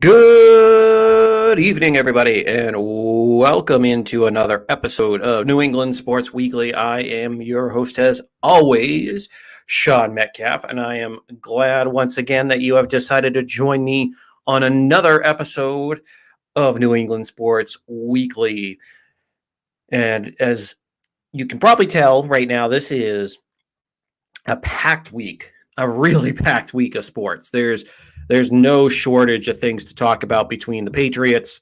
Good evening, everybody, and welcome into another episode of New England Sports Weekly. I am your host, as always, Sean Metcalf, and I am glad once again that you have decided to join me on another episode of New England Sports Weekly. And as you can probably tell right now, this is a packed week, a really packed week of sports. There's no shortage of things to talk about between the Patriots,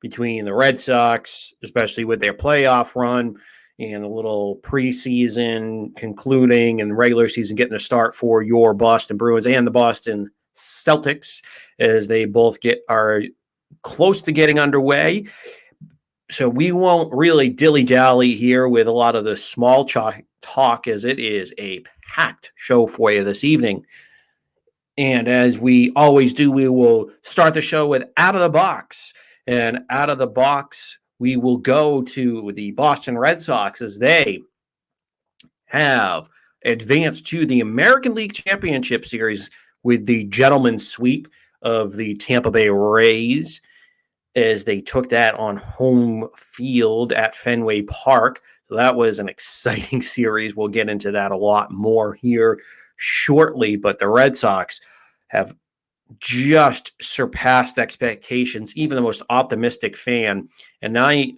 between the Red Sox, especially with their playoff run, and a little preseason concluding and regular season getting a start for your Boston Bruins and the Boston Celtics as they both are close to getting underway. So we won't really dilly-dally here with a lot of the small talk, as it is a packed show for you this evening. And as we always do, we will start the show with Out of the Box. And out of the box, we will go to the Boston Red Sox as they have advanced to the American League Championship Series with the gentleman's sweep of the Tampa Bay Rays as they took that on home field at Fenway Park. So that was an exciting series. We'll get into that a lot more here shortly, but the Red Sox have just surpassed expectations, even the most optimistic fan. And I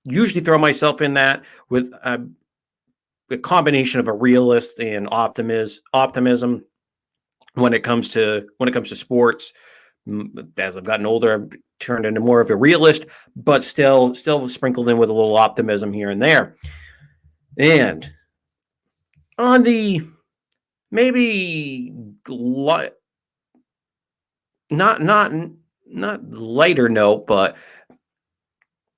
usually throw myself in that with a combination of a realist and optimism when it comes to sports. As I've gotten older, I've turned into more of a realist, but still sprinkled in with a little optimism here and there. And on the maybe not lighter note, but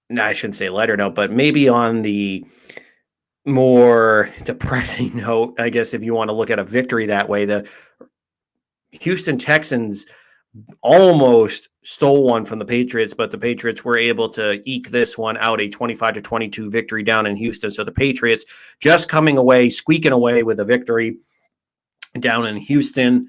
no, I shouldn't say lighter note, but maybe on the more depressing note, I guess, if you want to look at a victory that way, the Houston Texans almost stole one from the Patriots, but the Patriots were able to eke this one out, a 25-22 victory down in Houston. So the Patriots just squeaking away with a victory down in Houston.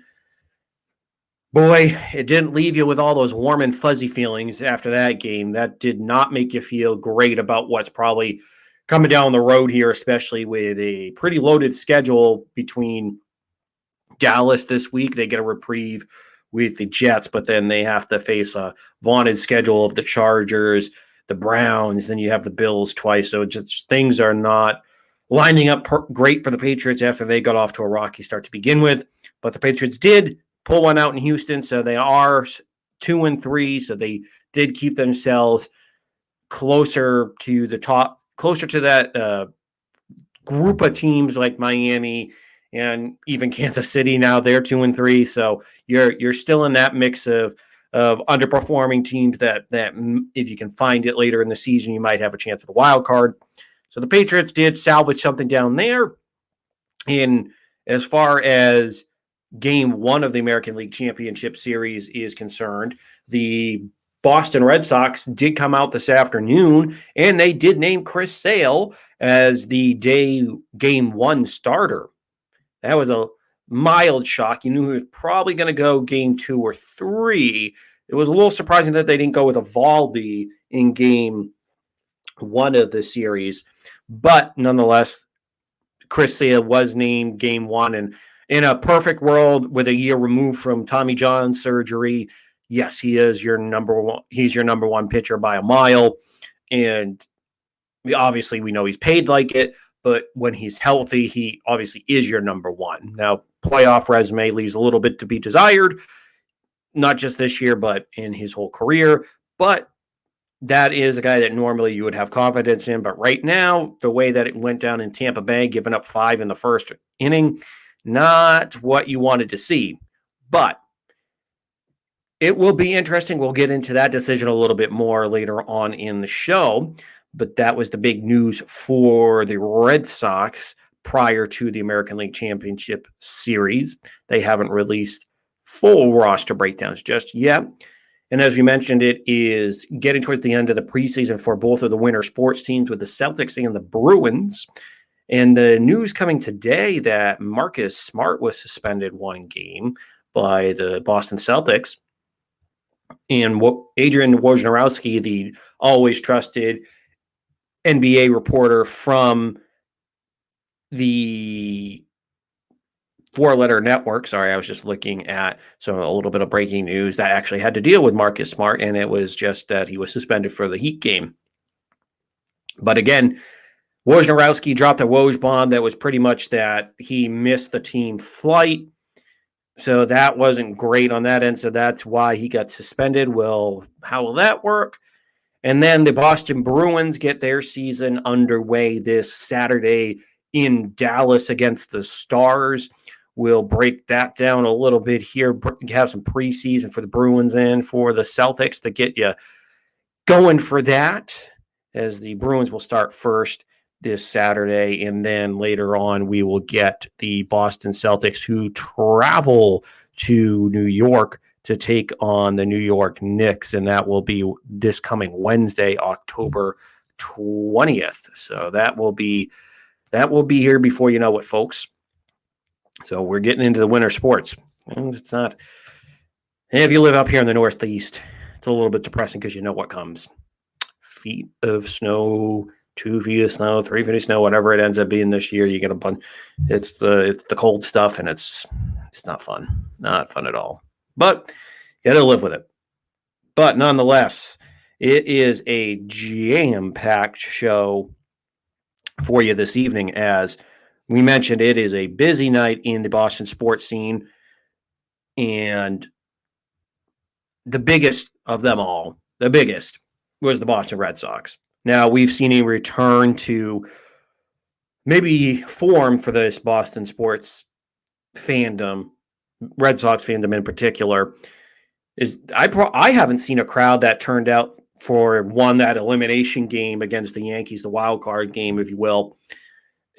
Boy, it didn't leave you with all those warm and fuzzy feelings after that game. That did not make you feel great about what's probably coming down the road here, especially with a pretty loaded schedule between Dallas this week. They get a reprieve with the Jets, but then they have to face a vaunted schedule of the Chargers, the Browns, then you have the Bills twice. So just things are not lining up great for the Patriots after they got off to a rocky start to begin with. But the Patriots did pull one out in Houston, so they are 2-3. So they did keep themselves closer to that group of teams like Miami and even Kansas City. Now they're 2-3. So you're still in that mix of underperforming teams that if you can find it later in the season, you might have a chance at a wild card. So the Patriots did salvage something down there. And as far as game one of the American League Championship Series is concerned, the Boston Red Sox did come out this afternoon, and they did name Chris Sale as the game one starter. That was a mild shock. You knew he was probably going to go game 2 or 3. It was a little surprising that they didn't go with Evaldi in game 1 of the series. But nonetheless, Chris Sale was named game 1. And in a perfect world, with a year removed from Tommy John surgery, yes, he is your number one. He's your number one pitcher by a mile. And obviously we know he's paid like it. But when he's healthy, he obviously is your number one. Now, playoff resume leaves a little bit to be desired, not just this year, but in his whole career. But that is a guy that normally you would have confidence in. But right now, the way that it went down in Tampa Bay, giving up 5 in the first inning, not what you wanted to see. But it will be interesting. We'll get into that decision a little bit more later on in the show. But that was the big news for the Red Sox prior to the American League Championship Series. They haven't released full roster breakdowns just yet. And as we mentioned, it is getting towards the end of the preseason for both of the winter sports teams with the Celtics and the Bruins. And the news coming today that Marcus Smart was suspended 1 game by the Boston Celtics. And Adrian Wojnarowski, the always trusted NBA reporter from the four-letter network. Sorry, I was just looking at a little bit of breaking news that actually had to deal with Marcus Smart, and it was just that he was suspended for the Heat game. But again, Wojnarowski dropped a Woj bomb that was pretty much that he missed the team flight. So that wasn't great on that end. So that's why he got suspended. Well, how will that work? And then the Boston Bruins get their season underway this Saturday in Dallas against the Stars. We'll break that down a little bit here. Have some preseason for the Bruins and for the Celtics to get you going for that, as the Bruins will start first this Saturday. And then later on, we will get the Boston Celtics, who travel to New York to take on the New York Knicks. And that will be this coming Wednesday, October 20th. So that will be here before you know it, folks. So we're getting into the winter sports. And it's not. And if you live up here in the Northeast, it's a little bit depressing because you know what comes. Feet of snow, 2 feet of snow, 3 feet of snow, whatever it ends up being this year. You get a bunch. It's the cold stuff, and it's not fun. Not fun at all. But you got to live with it. But nonetheless, it is a jam-packed show for you this evening. As we mentioned, it is a busy night in the Boston sports scene. And the biggest of them all, was the Boston Red Sox. Now, we've seen a return to maybe form for this Boston sports fandom, Red Sox fandom in particular. I haven't seen a crowd that turned out for that elimination game against the Yankees, the wild card game, if you will,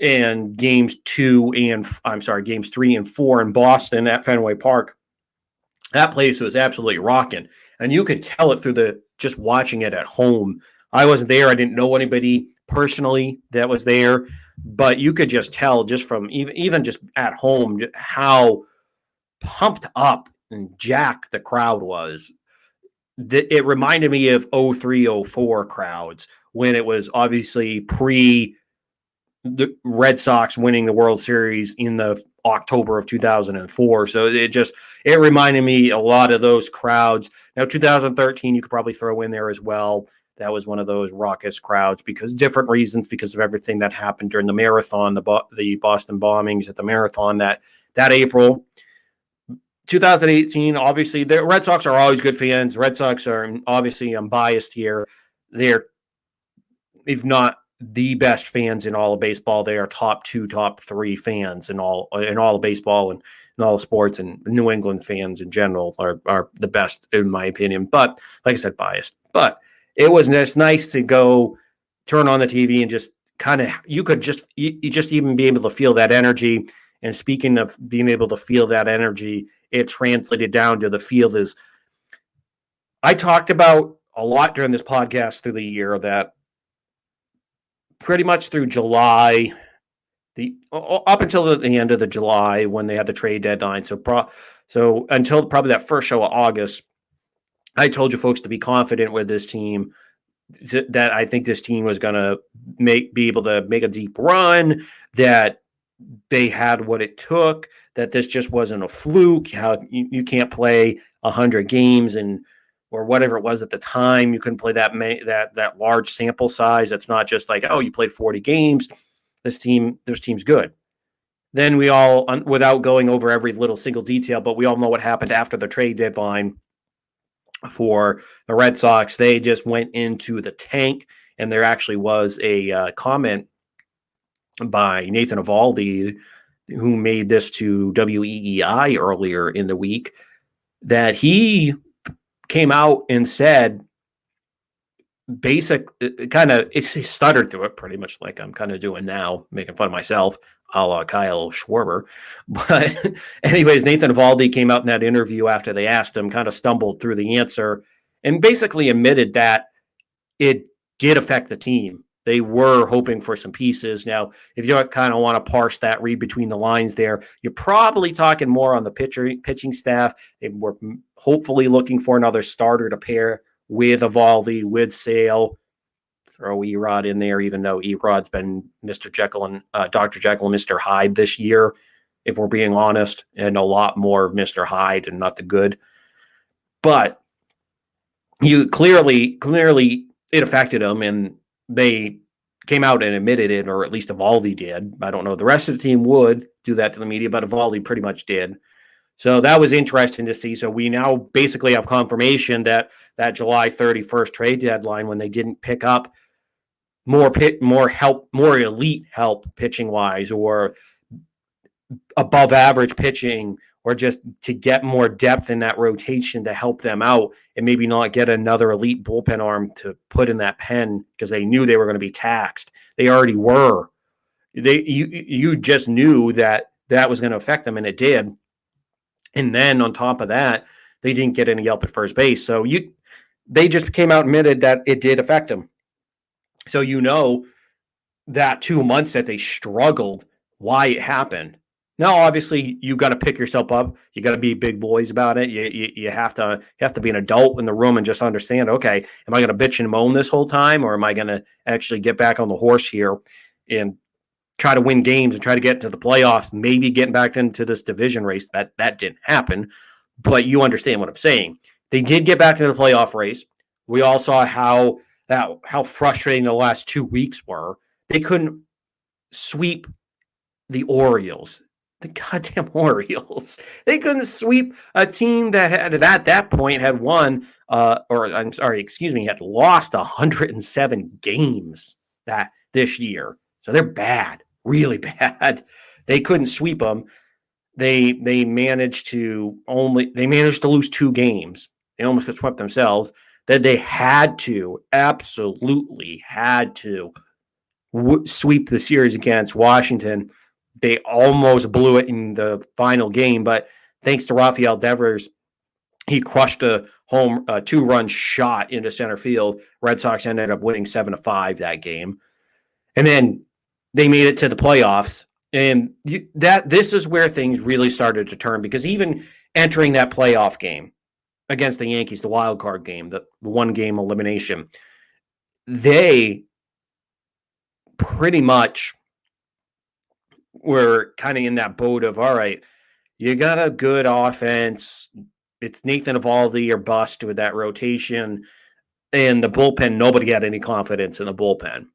and games 3 and 4 in Boston at Fenway Park. That place was absolutely rocking, and you could tell it through just watching it at home. I wasn't there. I didn't know anybody personally that was there, but you could just tell just from even just at home how pumped up and jacked the crowd was. It reminded me of 03-04 crowds when it was obviously pre the Red Sox winning the World Series in the October of 2004. So it reminded me a lot of those crowds. Now, 2013, you could probably throw in there as well. That was one of those raucous crowds because different reasons, because of everything that happened during the marathon, the Boston bombings at the marathon that April. 2018, obviously, the Red Sox are always good fans. Red Sox are, obviously, I'm biased here. They're, if not the best fans in all of baseball, they are top 2, top 3 fans in all of baseball and in all sports, and New England fans in general are the best in my opinion. But like I said, biased. But it was just nice to go turn on the TV and just kind of you just even be able to feel that energy. And speaking of being able to feel that energy, it translated down to the field. Is I talked about a lot during this podcast through the year that pretty much through July, up until the end of the July when they had the trade deadline. So until probably that first show of August, I told you folks to be confident with this team, that I think this team was going to be able to make a deep run, that they had what it took, that this just wasn't a fluke. How you can't play 100 games or whatever it was at the time. You couldn't play that large sample size. It's not just like, oh, you played 40 games. This team's good. Then we all, without going over every little single detail, but we all know what happened after the trade deadline for the Red Sox. They just went into the tank, and there actually was a comment by Nathan Eovaldi, who made this to WEEI earlier in the week, that he came out and said, he stuttered through it pretty much like I'm kind of doing now, making fun of myself, a la Kyle Schwarber. But anyways, Nathan Eovaldi came out in that interview after they asked him, kind of stumbled through the answer, and basically admitted that it did affect the team. They were hoping for some pieces. Now, if you kind of want to parse that, read between the lines there, you're probably talking more on the pitching staff. They were hopefully looking for another starter to pair with Eovaldi, with Sale. Throw Erod in there, even though Erod's been Mr. Jekyll and Dr. Jekyll and Mr. Hyde this year, if we're being honest, and a lot more of Mr. Hyde and not the good. But you clearly it affected them, and they came out and admitted it, or at least Eovaldi did. I don't know if the rest of the team would do that to the media, but Eovaldi pretty much did. So that was interesting to see. So we now basically have confirmation that July 31st trade deadline, when they didn't pick up more elite help pitching wise, or above average pitching, or just to get more depth in that rotation to help them out, and maybe not get another elite bullpen arm to put in that pen, because they knew they were going to be taxed. They already were. You just knew that was going to affect them, and it did. And then on top of that, they didn't get any help at first base. So they just came out and admitted that it did affect them. So that 2 months that they struggled, why it happened. Now, obviously, you got to pick yourself up. You got to be big boys about it. You have to be an adult in the room and just understand, okay, am I going to bitch and moan this whole time, or am I going to actually get back on the horse here and try to win games and try to get to the playoffs, maybe getting back into this division race? That didn't happen, but you understand what I'm saying. They did get back into the playoff race. We all saw how frustrating the last 2 weeks were. They couldn't sweep the Orioles. The goddamn Orioles. They couldn't sweep a team that had, at that point, had had lost 107 games this year. So they're bad, really bad. They couldn't sweep them. They managed to lose 2 games. They almost got swept themselves. That they absolutely had to sweep the series against Washington. They almost blew it in the final game, but thanks to Rafael Devers, he crushed a 2-run shot into center field. Red Sox ended up winning 7-5 that game. And then they made it to the playoffs. And this is where things really started to turn, because even entering that playoff game against the Yankees, the wild card game, the 1-game elimination, they pretty much were kind of in that boat of, all right, you got a good offense. It's Nathan Eovaldi or bust with that rotation. And the bullpen, nobody had any confidence in the bullpen.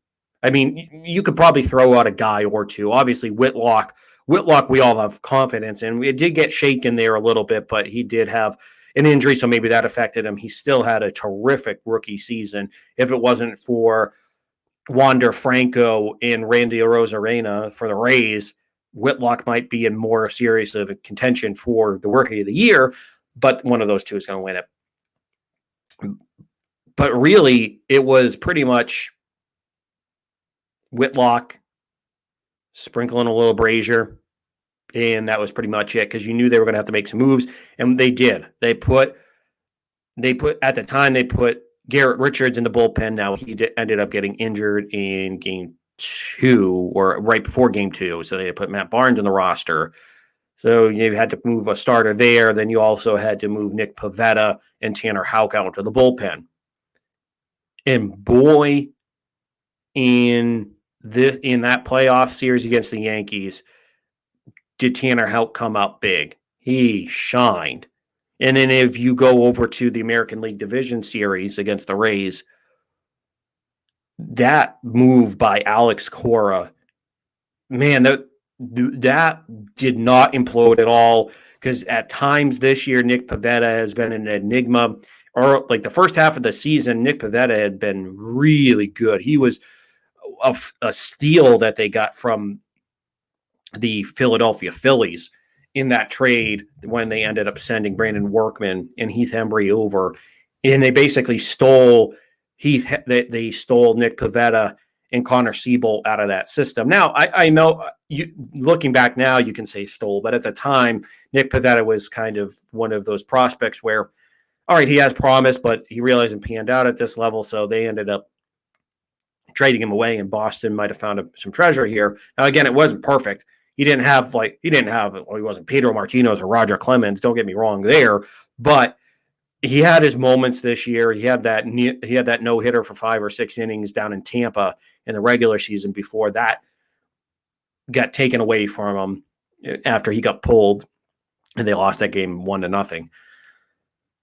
I mean, you could probably throw out a guy or two. Obviously, Whitlock, we all have confidence in. It did get shaken there a little bit, but he did have an injury, so maybe that affected him. He still had a terrific rookie season. If it wasn't for Wander Franco and Randy Arozarena for the Rays, Whitlock might be in more serious of a contention for the Rookie of the Year, but one of those two is going to win it. But really, it was pretty much Whitlock sprinkling a little Brazier, and that was pretty much it, because you knew they were going to have to make some moves, and they did. They put at the time, they put Garrett Richards in the bullpen. Now, he ended up getting injured in game 2, or right before game 2, so they put Matt Barnes in the roster. So you had to move a starter there. Then you also had to move Nick Pivetta and Tanner Houck out into the bullpen. And boy, in that playoff series against the Yankees, did Tanner Houck come out big. He shined. And then if you go over to the American League Division Series against the Rays, that move by Alex Cora, man, that did not implode at all, because at times this year, Nick Pivetta has been an enigma. Or like the first half of the season, Nick Pivetta had been really good. He was a steal that they got from the Philadelphia Phillies in that trade when they ended up sending Brandon Workman and Heath Embry over. And they basically stole they stole Nick Pivetta and Connor Siebel out of that system. Now, I know looking back now, you can say stole, but at the time, Nick Pivetta was kind of one of those prospects where, all right, he has promise, but he really hasn't panned out at this level. So they ended up trading him away, and Boston might have found some treasure here. Now, again, it wasn't perfect. He wasn't Pedro Martinez or Roger Clemens. Don't get me wrong there, but he had his moments this year. He had that no hitter for 5 or 6 innings down in Tampa in the regular season before that got taken away from him after he got pulled, and they lost that game 1-0.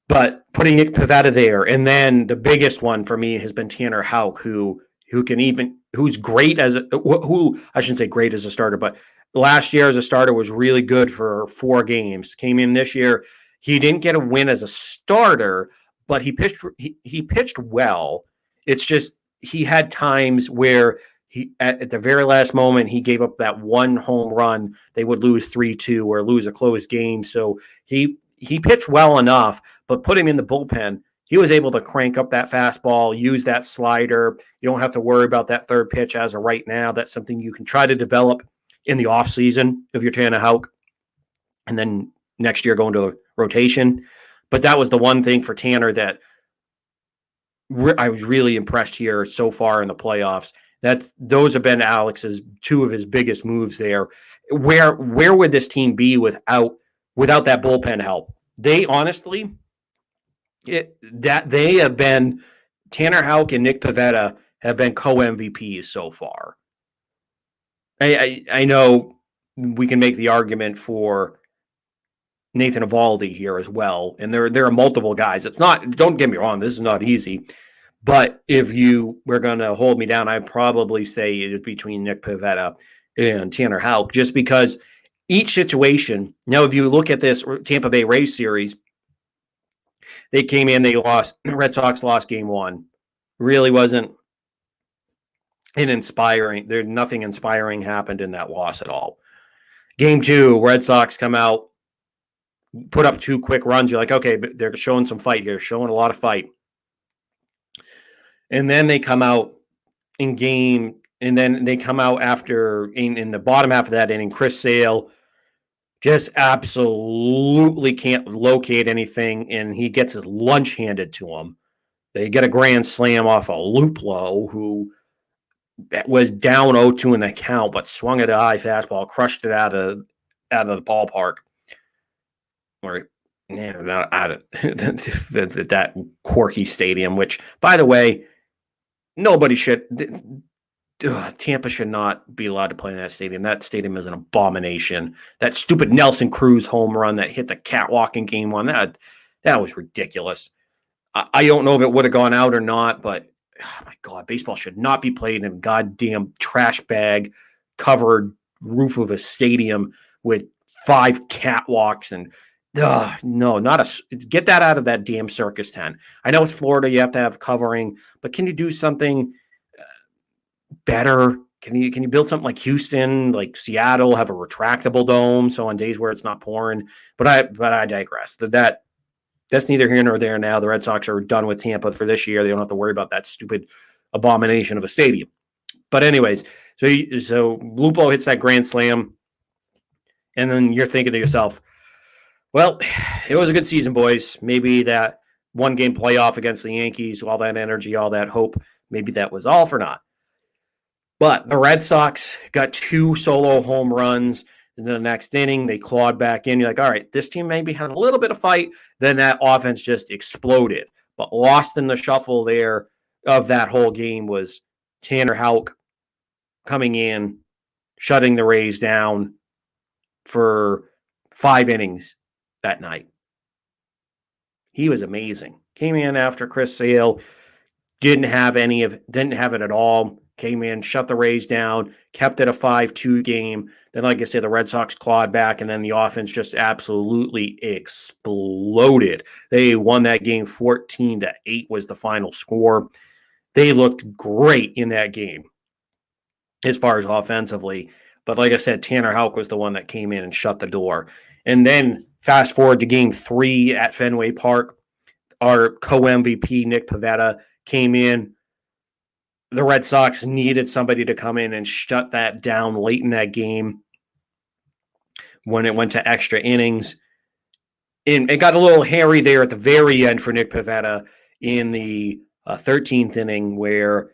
But putting Nick Pivetta there, and then the biggest one for me has been Tanner Houck, who's great who I shouldn't say great as a starter, but last year as a starter was really good for 4 games. Came in this year, he didn't get a win as a starter, but he pitched well. It's just he had times where he at the very last moment he gave up that one home run. They would lose 3-2 or lose a close game. So he pitched well enough, but put him in the bullpen. He was able to crank up that fastball, use that slider. You don't have to worry about that third pitch as of right now. That's something you can try to develop in the offseason if you're Tanner Houck, and then next year go into rotation. But that was the one thing for Tanner that I was really impressed here so far in the playoffs. Those have been Alex's 2 of his biggest moves there. Where would this team be without that bullpen help? They honestly, they have been Tanner Houck and Nick Pivetta have been co-MVPs so far. I know we can make the argument for Nathan Eovaldi here as well, and there are multiple guys. Don't get me wrong, this is not easy, but if you were going to hold me down, I'd probably say it is between Nick Pivetta and Tanner Houck, just because each situation. Now, if you look at this Tampa Bay Rays series, they came in, they lost. The Red Sox lost game 1. Really wasn't there's nothing inspiring happened in that loss at all. Game 2, Red Sox come out, put up 2 quick runs. You're like, okay, but they're showing some fight here, showing a lot of fight. And then they come out and then they come out after in the bottom half of that inning, Chris Sale just absolutely can't locate anything, and he gets his lunch handed to him. They get a grand slam off of Luplow, who was down 0-2 in the count, but swung at a high fastball, crushed it out of the ballpark. Or not out of that quirky stadium, which, by the way, Tampa should not be allowed to play in that stadium. That stadium is an abomination. That stupid Nelson Cruz home run that hit the catwalk in game 1, that was ridiculous. I don't know if it would have gone out or not, but oh my God, baseball should not be played in a goddamn trash bag covered roof of a stadium with 5 catwalks and no, get that out of that damn circus tent. I know it's Florida, you have to have covering, but can you do something better? Can you build something like Houston, like Seattle, have a retractable dome so on days where it's not pouring? But I digress. That's neither here nor there now. The Red Sox are done with Tampa for this year. They don't have to worry about that stupid abomination of a stadium. But anyways, so Lupo hits that grand slam, and then you're thinking to yourself, well, it was a good season, boys. Maybe that 1-game playoff against the Yankees, all that energy, all that hope, maybe that was all for naught. But the Red Sox got 2 solo home runs in the next inning. They clawed back in. You're like, all right, this team maybe has a little bit of fight. Then that offense just exploded. But lost in the shuffle there of that whole game was Tanner Houck coming in, shutting the Rays down for 5 innings that night. He was amazing. Came in after Chris Sale, didn't have it at all. Came in, shut the Rays down, kept it a 5-2 game. Then, like I said, the Red Sox clawed back, and then the offense just absolutely exploded. They won that game 14-8 was the final score. They looked great in that game as far as offensively. But like I said, Tanner Houck was the one that came in and shut the door. And then fast forward to game 3 at Fenway Park, our co-MVP, Nick Pivetta, came in. The Red Sox needed somebody to come in and shut that down late in that game when it went to extra innings. And it got a little hairy there at the very end for Nick Pivetta in the 13th inning where,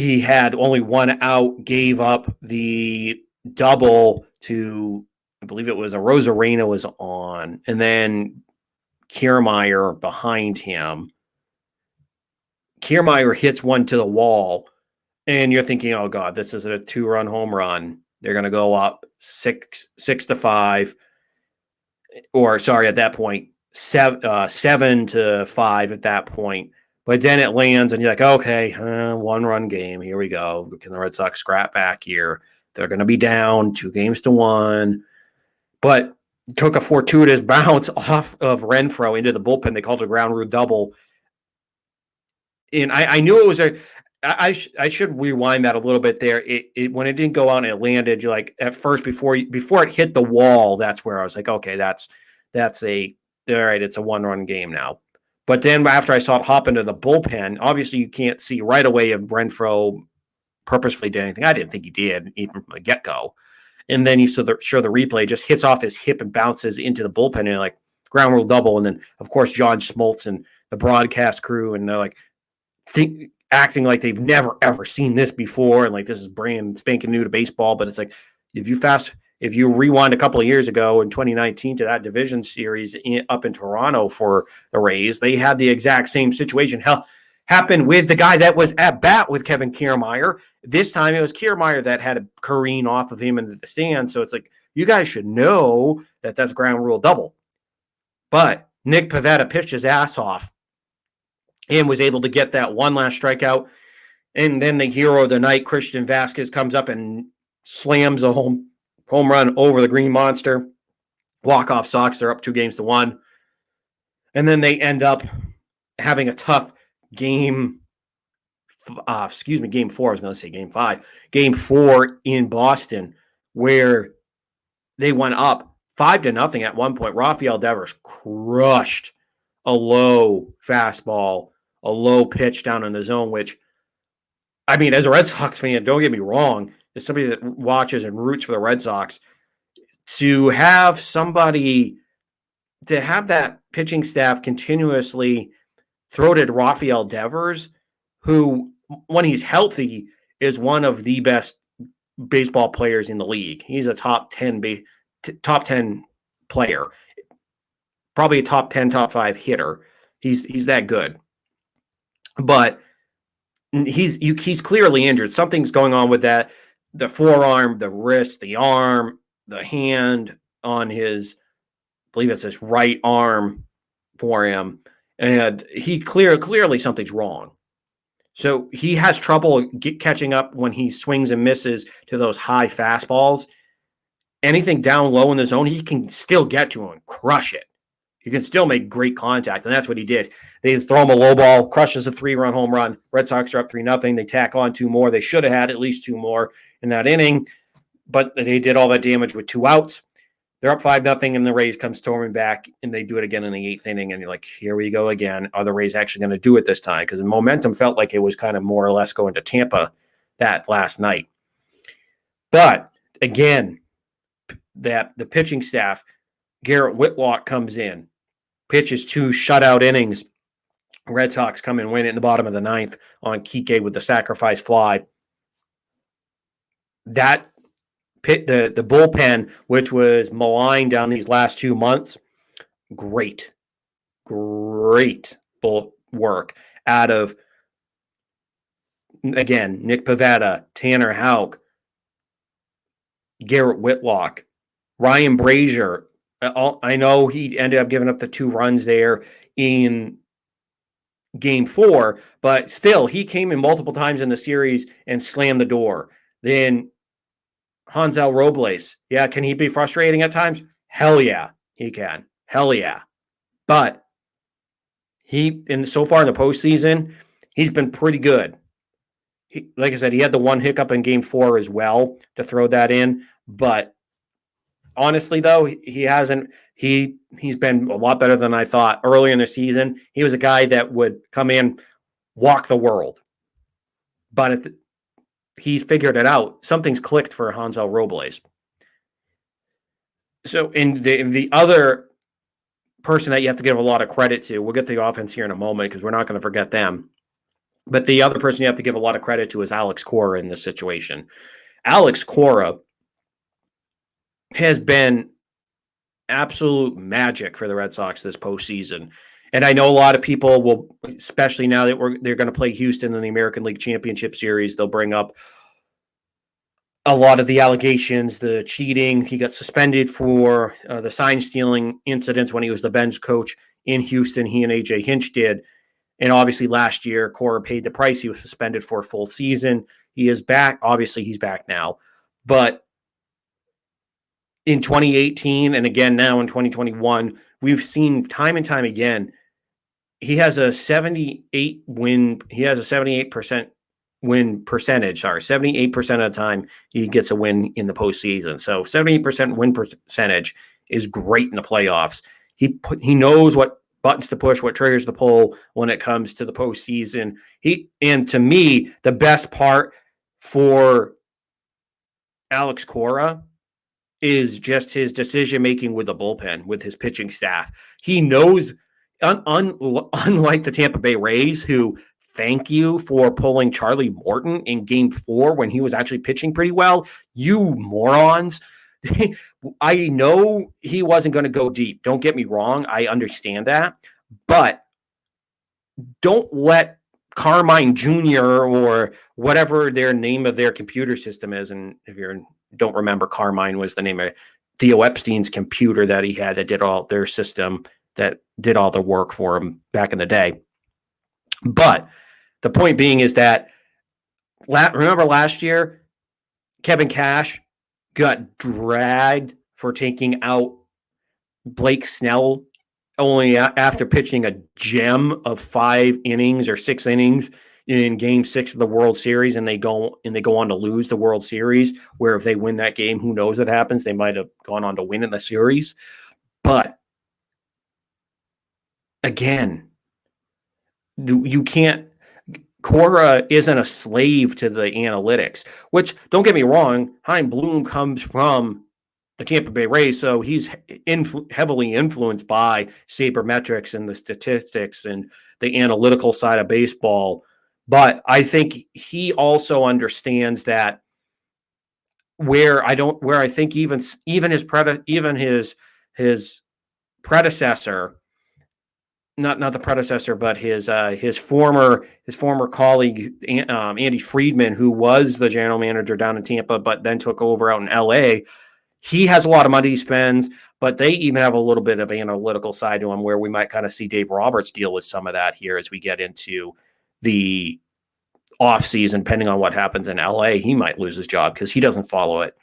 he had only one out, gave up the double to, I believe it was a Rosarena was on, and then Kiermaier behind him. Kiermaier hits one to the wall, and you're thinking, oh God, this is a 2-run home run. They're going to go up 6-5, or sorry, at that point, 7-5 at that point. But then it lands, and you're like, okay, 1-run game. Here we go. Can the Red Sox scrap back here? They're going to be down 2-1. But took a fortuitous bounce off of Renfroe into the bullpen. They called it a ground rule double. And I knew it was I should rewind that a little bit there. It when it didn't go out and it landed, you're like, at first before it hit the wall, that's where I was like, okay, that's all right, it's a 1-run game now. But then after I saw it hop into the bullpen, obviously you can't see right away if Renfroe purposefully did anything. I didn't think he did, even from the get-go. And then you show the replay, just hits off his hip and bounces into the bullpen, and like, ground rule double. And then, of course, John Schultz and the broadcast crew, and they're like acting like they've never, ever seen this before, and like this is brand spanking new to baseball. But it's like, if you rewind a couple of years ago in 2019 to that division series up in Toronto for the Rays, they had the exact same situation. Happened with the guy that was at bat with Kevin Kiermaier. This time it was Kiermaier that had a careen off of him into the stand. So it's like, you guys should know that that's ground rule double. But Nick Pivetta pitched his ass off and was able to get that one last strikeout. And then the hero of the night, Christian Vasquez, comes up and slams a home run over the Green Monster. Walk-off Sox, they're up 2-1. And then they end up having a tough game 4. I was going to say game 5. Game 4 in Boston, where they went up 5-0 at one point. Rafael Devers crushed a low fastball, a low pitch down in the zone, which, I mean, as a Red Sox fan, don't get me wrong, as somebody that watches and roots for the Red Sox, to have that pitching staff continuously throw to Rafael Devers, who, when he's healthy, is one of the best baseball players in the league. He's a top 10 player, probably a top 10, top 5 hitter. He's that good. But he's clearly injured. Something's going on with that. The forearm, the wrist, the arm, the hand on his, I believe it's his right arm for him. And he clearly something's wrong. So he has trouble catching up when he swings and misses to those high fastballs. Anything down low in the zone, he can still get to him and crush it. You can still make great contact, and that's what he did. They throw him a low ball, crushes a 3-run home run. Red Sox are up 3-0. They tack on 2 more. They should have had at least 2 more in that inning, but they did all that damage with 2 outs. They're up 5-0, and the Rays come storming back, and they do it again in the 8th inning, and you're like, here we go again. Are the Rays actually going to do it this time? Because the momentum felt like it was kind of more or less going to Tampa that last night. But, again, the pitching staff, Garrett Whitlock comes in, pitches 2 shutout innings. Red Sox come and win it in the bottom of the 9th on Kike with the sacrifice fly. That the bullpen, which was maligned down these last 2 months, great work out of, again, Nick Pivetta, Tanner Houck, Garrett Whitlock, Ryan Brazier. I know he ended up giving up the 2 runs there in game 4, but still, he came in multiple times in the series and slammed the door. Then Hansel Robles, yeah, can he be frustrating at times? Hell yeah, he can. Hell yeah. But so far in the postseason, he's been pretty good. Like I said, he had the 1 hiccup in game 4 as well to throw that in. But honestly, though, he's been a lot better than I thought. Earlier in the season, he was a guy that would come in, walk the world. But he's figured it out. Something's clicked for Hansel Robles. So in the other person that you have to give a lot of credit to, we'll get the offense here in a moment because we're not going to forget them, But the other person you have to give a lot of credit to is Alex Cora in this situation. Alex Cora has been absolute magic for the Red Sox this postseason. And I know a lot of people will, especially now that they're going to play Houston in the American League Championship Series, they'll bring up a lot of the allegations, the cheating. He got suspended for the sign stealing incidents when he was the bench coach in Houston. He and AJ Hinch did. And obviously last year, Cora paid the price. He was suspended for a full season. He is back. Obviously, he's back now. But in 2018 and again now in 2021, we've seen time and time again, he has a 78% win percentage. 78% of the time he gets a win in the postseason. So 78% win percentage is great in the playoffs. He knows what buttons to push, what triggers to pull when it comes to the postseason. And to me, the best part for Alex Cora is just his decision-making with the bullpen, with his pitching staff. He knows, unlike the Tampa Bay Rays, who thank you for pulling Charlie Morton in Game 4 when he was actually pitching pretty well. You morons. I know he wasn't going to go deep. Don't get me wrong. I understand that. But don't let Carmine Jr. or whatever their name of their computer system is, and if you don't remember, Carmine was the name of Theo Epstein's computer that he had that did all their system, that did all the work for him back in the day. But the point being is that, remember last year, Kevin Cash got dragged for taking out Blake Snell only after pitching a gem of 5 innings or 6 innings in Game 6 of the World Series, and they go on to lose the World Series, where if they win that game, who knows what happens? They might have gone on to win in the series. But again, you can't. Cora isn't a slave to the analytics, which, don't get me wrong, Chaim Bloom comes from the Tampa Bay Rays, so he's heavily influenced by sabermetrics and the statistics and the analytical side of baseball. But I think he also understands that where I think even his predecessor, not the predecessor, but his former colleague, Andy Friedman, who was the general manager down in Tampa, but then took over out in LA. He has a lot of money he spends, but they even have a little bit of analytical side to him, where we might kind of see Dave Roberts deal with some of that here as we get into the offseason. Depending on what happens in LA, he might lose his job because he doesn't follow it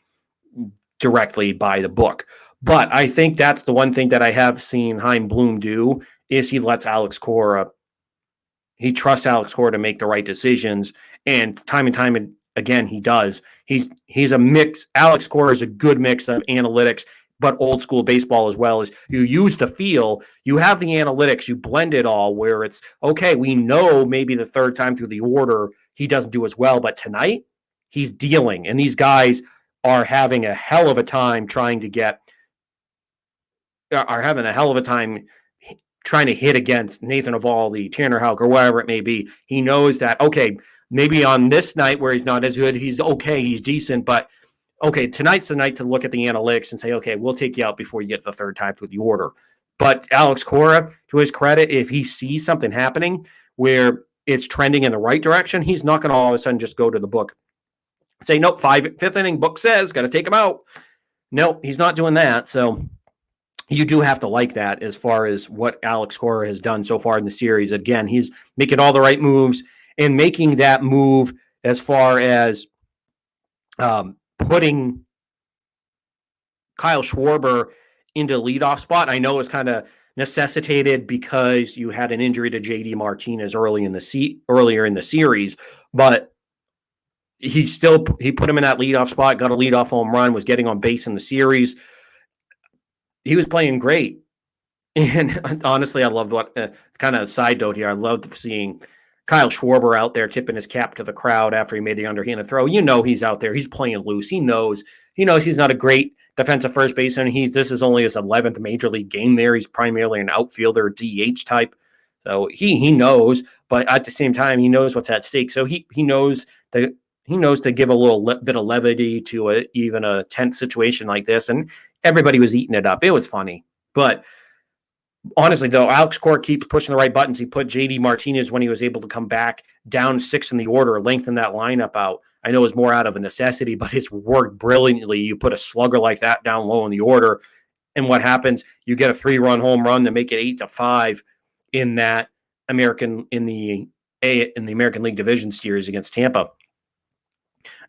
directly by the book. But I think that's the one thing that I have seen Chaim Bloom do, is he lets Alex Cora, he trusts Alex Cora to make the right decisions. And time again, he does. He's a mix. Alex Cora is a good mix of analytics, but old school baseball as well. As you use the feel, you have the analytics, you blend it all, where it's okay. We know maybe the third time through the order he doesn't do as well, but tonight he's dealing, and these guys are having a hell of a time trying to hit against Nathan Eovaldi, Tanner Houck, or whatever it may be. He knows that, okay, maybe on this night where he's not as good, he's okay, he's decent, but okay, tonight's the night to look at the analytics and say, okay, we'll take you out before you get the third time through the order. But Alex Cora, to his credit, if he sees something happening where it's trending in the right direction, he's not going to all of a sudden just go to the book and say, nope, fifth inning, book says, got to take him out. Nope, he's not doing that. So you do have to like that as far as what Alex Cora has done so far in the series. Again, he's making all the right moves, and making that move as far as putting Kyle Schwarber into leadoff spot. I know it's kind of necessitated because you had an injury to JD Martinez earlier in the series, but he put him in that leadoff spot, got a leadoff home run, was getting on base in the series. He was playing great. And honestly, I loved kind of a side note here. I loved seeing Kyle Schwarber out there tipping his cap to the crowd after he made the underhanded throw. You know, he's out there. He's playing loose. He knows he's not a great defensive first baseman. This is only his 11th major league game there. He's primarily an outfielder, DH type. So he knows, but at the same time, he knows what's at stake. So he knows to give a little bit of levity to even a tense situation like this, and everybody was eating it up. It was funny, but honestly, though, Alex Cora keeps pushing the right buttons. He put JD Martinez when he was able to come back down 6 in the order, lengthen that lineup out. I know it was more out of a necessity, but it's worked brilliantly. You put a slugger like that down low in the order, and what happens? You get a 3-run home run to make it 8-5 in that American in the American League Division Series against Tampa.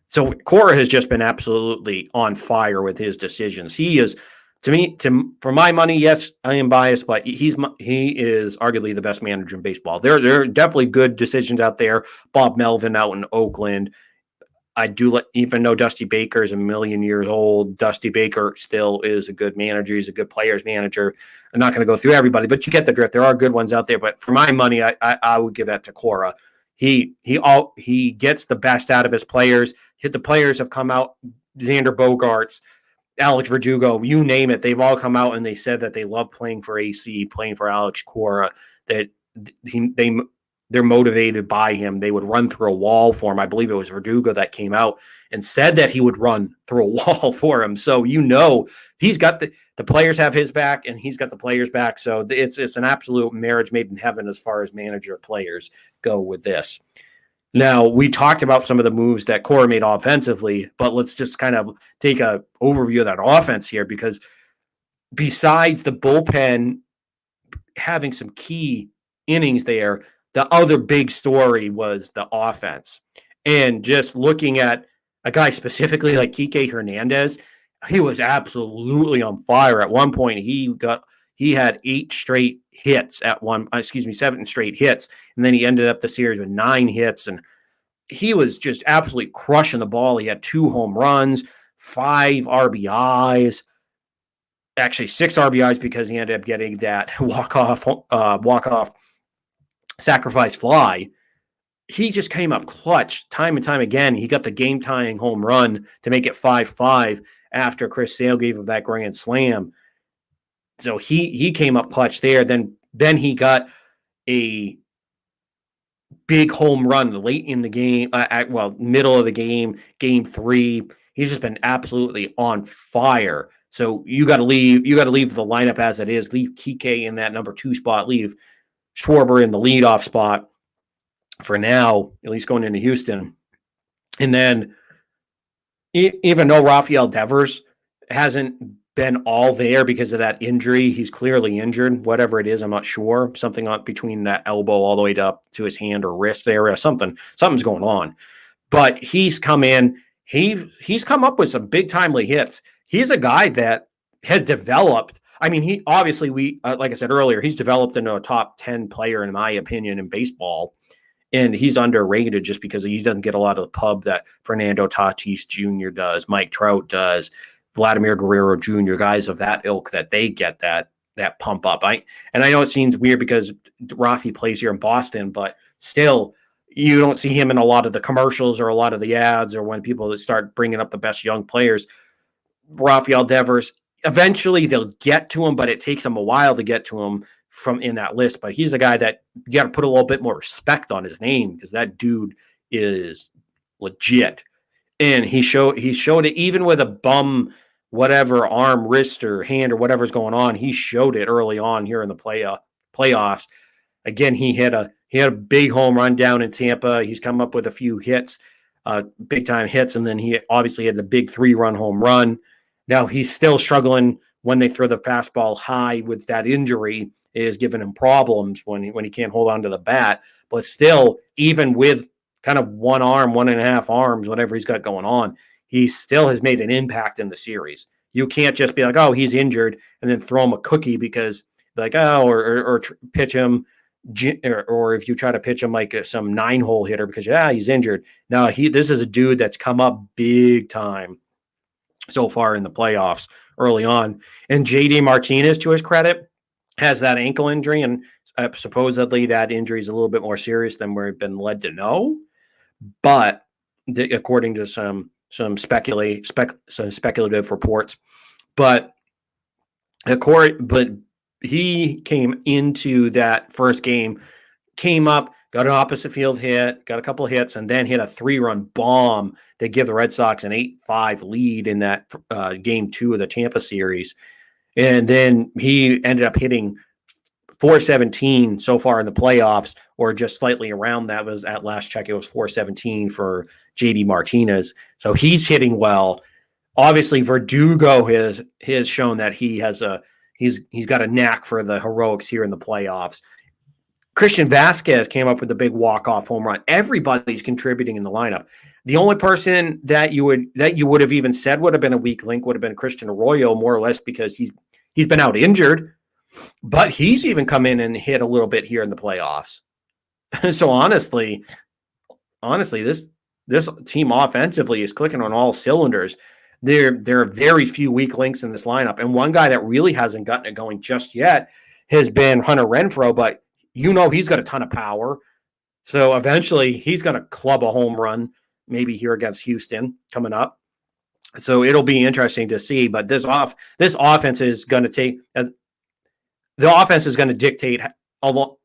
So Cora has just been absolutely on fire with his decisions. He is, for my money, yes, I am biased, but he is arguably the best manager in baseball. There are definitely good decisions out there. Bob Melvin out in Oakland. I do even though Dusty Baker is a million years old, Dusty Baker still is a good manager. He's a good players manager. I'm not going to go through everybody, but you get the drift. There are good ones out there, but for my money, I would give that to Cora. He gets the best out of his players. The players have come out, Xander Bogaerts, Alex Verdugo, you name it. They've all come out and they said that they love playing for AC, playing for Alex Cora, that they're motivated by him. They would run through a wall for him. I believe it was Verdugo that came out and said that he would run through a wall for him. So, he's got the players have his back and he's got the players back. So it's an absolute marriage made in heaven as far as manager players go with this. Now, we talked about some of the moves that Cora made offensively, but let's just kind of take an overview of that offense here, because besides the bullpen having some key innings there, the other big story was the offense. And just looking at a guy specifically like Kike Hernandez, he was absolutely on fire. At one point, he had 7 straight hits, and then he ended up the series with 9 hits, and he was just absolutely crushing the ball. He had 2 home runs, 5 RBIs, actually 6 RBIs because he ended up getting that walk-off sacrifice fly. He just came up clutch time and time again. He got the game-tying home run to make it 5-5 after Chris Sale gave him that grand slam. So he came up clutch there. Then he got a big home run late in the game, middle of the game, game 3. He's just been absolutely on fire. So you got to leave the lineup as it is. Leave Kike in that number 2 spot. Leave Schwarber in the leadoff spot for now, at least going into Houston. And then even though Rafael Devers hasn't been all there because of that injury, he's clearly injured, whatever it is, I'm not sure. Something up between that elbow all the way up to his hand or wrist area, something's going on. But he's come in, he's come up with some big timely hits. He's a guy that has developed. I mean, he obviously, like I said earlier, he's developed into a top 10 player, in my opinion, in baseball. And he's underrated just because he doesn't get a lot of the pub that Fernando Tatis Jr. does, Mike Trout does, Vladimir Guerrero Jr., guys of that ilk, that they get that pump up. I know it seems weird because Rafi plays here in Boston, but still, you don't see him in a lot of the commercials or a lot of the ads or when people start bringing up the best young players. Rafael Devers, eventually they'll get to him, but it takes them a while to get to him from in that list. But he's a guy that you got to put a little bit more respect on his name because that dude is legit. And he showed it even with a bum, whatever, arm, wrist, or hand, or whatever's going on. He showed it early on here in the playoffs. Again, he had a big home run down in Tampa. He's come up with a few hits, big time hits, and then he obviously had the big 3-run home run. Now he's still struggling when they throw the fastball high with that injury. It is giving him problems when he can't hold on to the bat. But still, even with kind of 1 arm, 1.5 arms, whatever he's got going on, he still has made an impact in the series. You can't just be like, oh, he's injured, and then throw him a cookie because like, oh, or pitch him, or if you try to pitch him like some 9-hole hitter because he's injured. No, this is a dude that's come up big time so far in the playoffs early on. And JD Martinez, to his credit, has that ankle injury, and supposedly that injury is a little bit more serious than we've been led to know. But according to some speculative reports, but he came into that first game, came up, got an opposite field hit, got a couple of hits, and then hit a 3-run bomb that give the Red Sox an 8-5 lead in that game 2 of the Tampa series. And then he ended up hitting 417 so far in the playoffs, or just slightly around that. Was at last check, it was 417 for JD Martinez. So he's hitting well. Obviously, Verdugo has shown that he's got a knack for the heroics here in the playoffs. Christian Vasquez came up with a big walk-off home run. Everybody's contributing in the lineup. The only person that you would have even said would have been a weak link would have been Christian Arroyo, more or less, because he's been out injured, but he's even come in and hit a little bit here in the playoffs. So honestly, this team offensively is clicking on all cylinders. There are very few weak links in this lineup, and one guy that really hasn't gotten it going just yet has been Hunter Renfroe, but he's got a ton of power. So eventually he's going to club a home run, maybe here against Houston coming up. So it'll be interesting to see. But this offense is going to dictate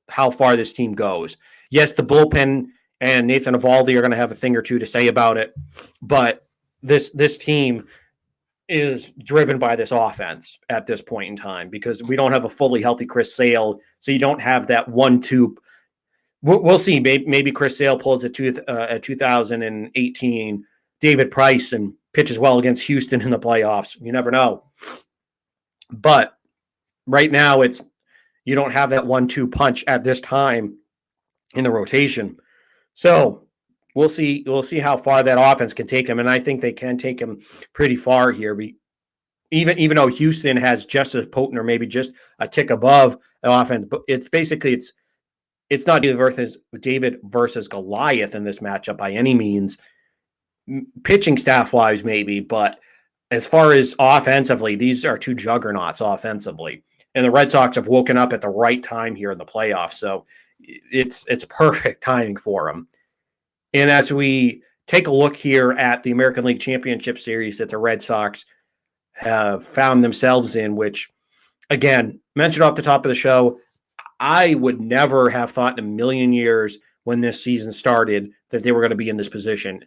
how far this team goes. Yes, the bullpen and Nathan Eovaldi are going to have a thing or two to say about it, but this team is driven by this offense at this point in time, because we don't have a fully healthy Chris Sale, so you don't have that 1-2. We'll see. Maybe Chris Sale pulls at 2018 David Price and pitches well against Houston in the playoffs. You never know. But right now, you don't have that 1-2 punch at this time in the rotation. So we'll see how far that offense can take him, and I think they can take him pretty far here. Even though Houston has just as potent, or maybe just a tick above an offense, but it's not David versus Goliath in this matchup by any means. Pitching staff wise, maybe, but as far as offensively, these are two juggernauts offensively, and the Red Sox have woken up at the right time here in the playoffs. So it's perfect timing for them. And as we take a look here at the American League Championship Series that the Red Sox have found themselves in, which, again, mentioned off the top of the show, I would never have thought in a million years when this season started that they were going to be in this position.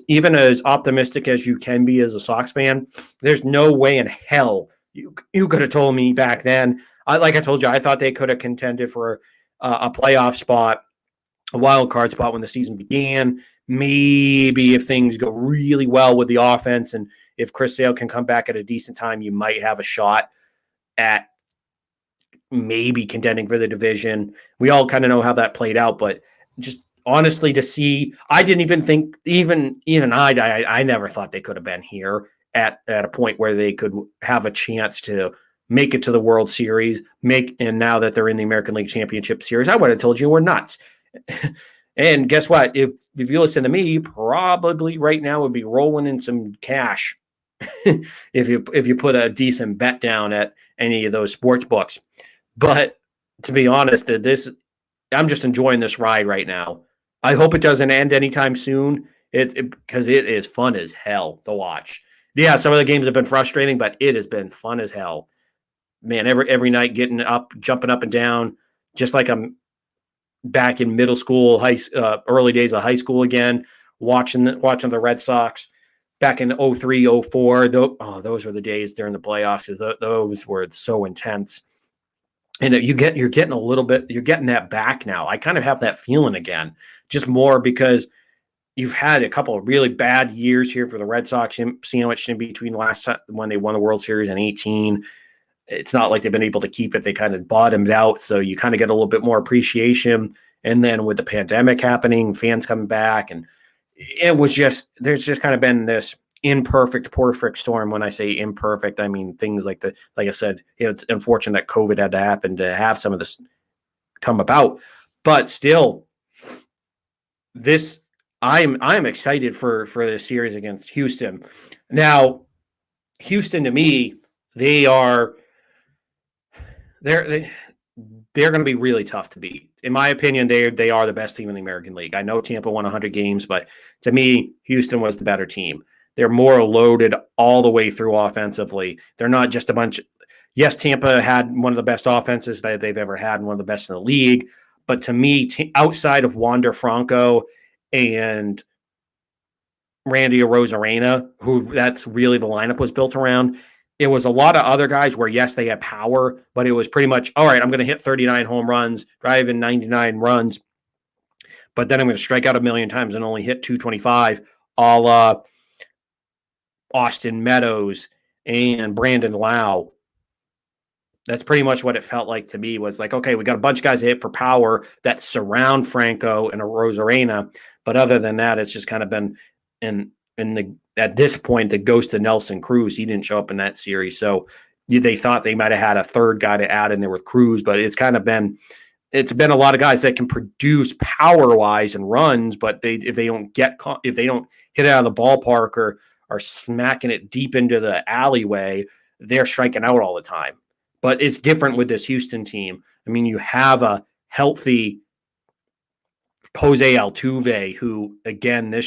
Even as optimistic as you can be as a Sox fan, there's no way in hell you could have told me back then. Like I told you, I thought they could have contended for a playoff spot, a wild card spot when the season began. Maybe if things go really well with the offense, and if Chris Sale can come back at a decent time, you might have a shot at maybe contending for the division. We all kind of know how that played out, but just honestly to see, I didn't even think, even I never thought they could have been here at a point where they could have a chance to make it to the World Series, and now that they're in the American League Championship Series, I would have told you we're nuts. And guess what? If you listen to me, you probably right now would be rolling in some cash if you put a decent bet down at any of those sports books. But to be honest, I'm just enjoying this ride right now. I hope it doesn't end anytime soon, because it is fun as hell to watch. Yeah, some of the games have been frustrating, but it has been fun as hell. Man, every night getting up, jumping up and down, just like I'm back in middle school, early days of high school again, watching the Red Sox back in 2003, 2004. Those were the days during the playoffs. Those were so intense. And you're getting that back now. I kind of have that feeling again, just more because you've had a couple of really bad years here for the Red Sox, sandwiched in between last time when they won the World Series in 2018. It's not like they've been able to keep it. They kind of bottomed out. So you kind of get a little bit more appreciation. And then with the pandemic happening, fans coming back, and there's just kind of been this perfect storm. When I say imperfect, I mean things like I said, it's unfortunate that COVID had to happen to have some of this come about, but still I'm excited for this series against Houston. Now, Houston, to me, they're going to be really tough to beat. In my opinion, they are the best team in the American League. I know Tampa won 100 games, but to me, Houston was the better team. They're more loaded all the way through offensively. They're not just a bunch. yes, Tampa had one of the best offenses that they've ever had and one of the best in the league. But to me, outside of Wander Franco and Randy Arozarena, who that's really the lineup was built around, it was a lot of other guys where, yes, they had power, but it was pretty much, all right, I'm going to hit 39 home runs, drive in 99 runs, but then I'm going to strike out a million times and only hit 225, a la Austin Meadows and Brandon Lau. That's pretty much what it felt like to me, was like, okay, we got a bunch of guys that hit for power that surround Franco and Arozarena, but other than that, it's just kind of been at this point, the ghost of Nelson Cruz. He didn't show up in that series, so they thought they might have had a third guy to add in there with Cruz, but it's been a lot of guys that can produce power wise and runs, but if they don't hit it out of the ballpark or are smacking it deep into the alleyway, they're striking out all the time. But it's different with this Houston team. I mean, you have a healthy Jose Altuve, who, again,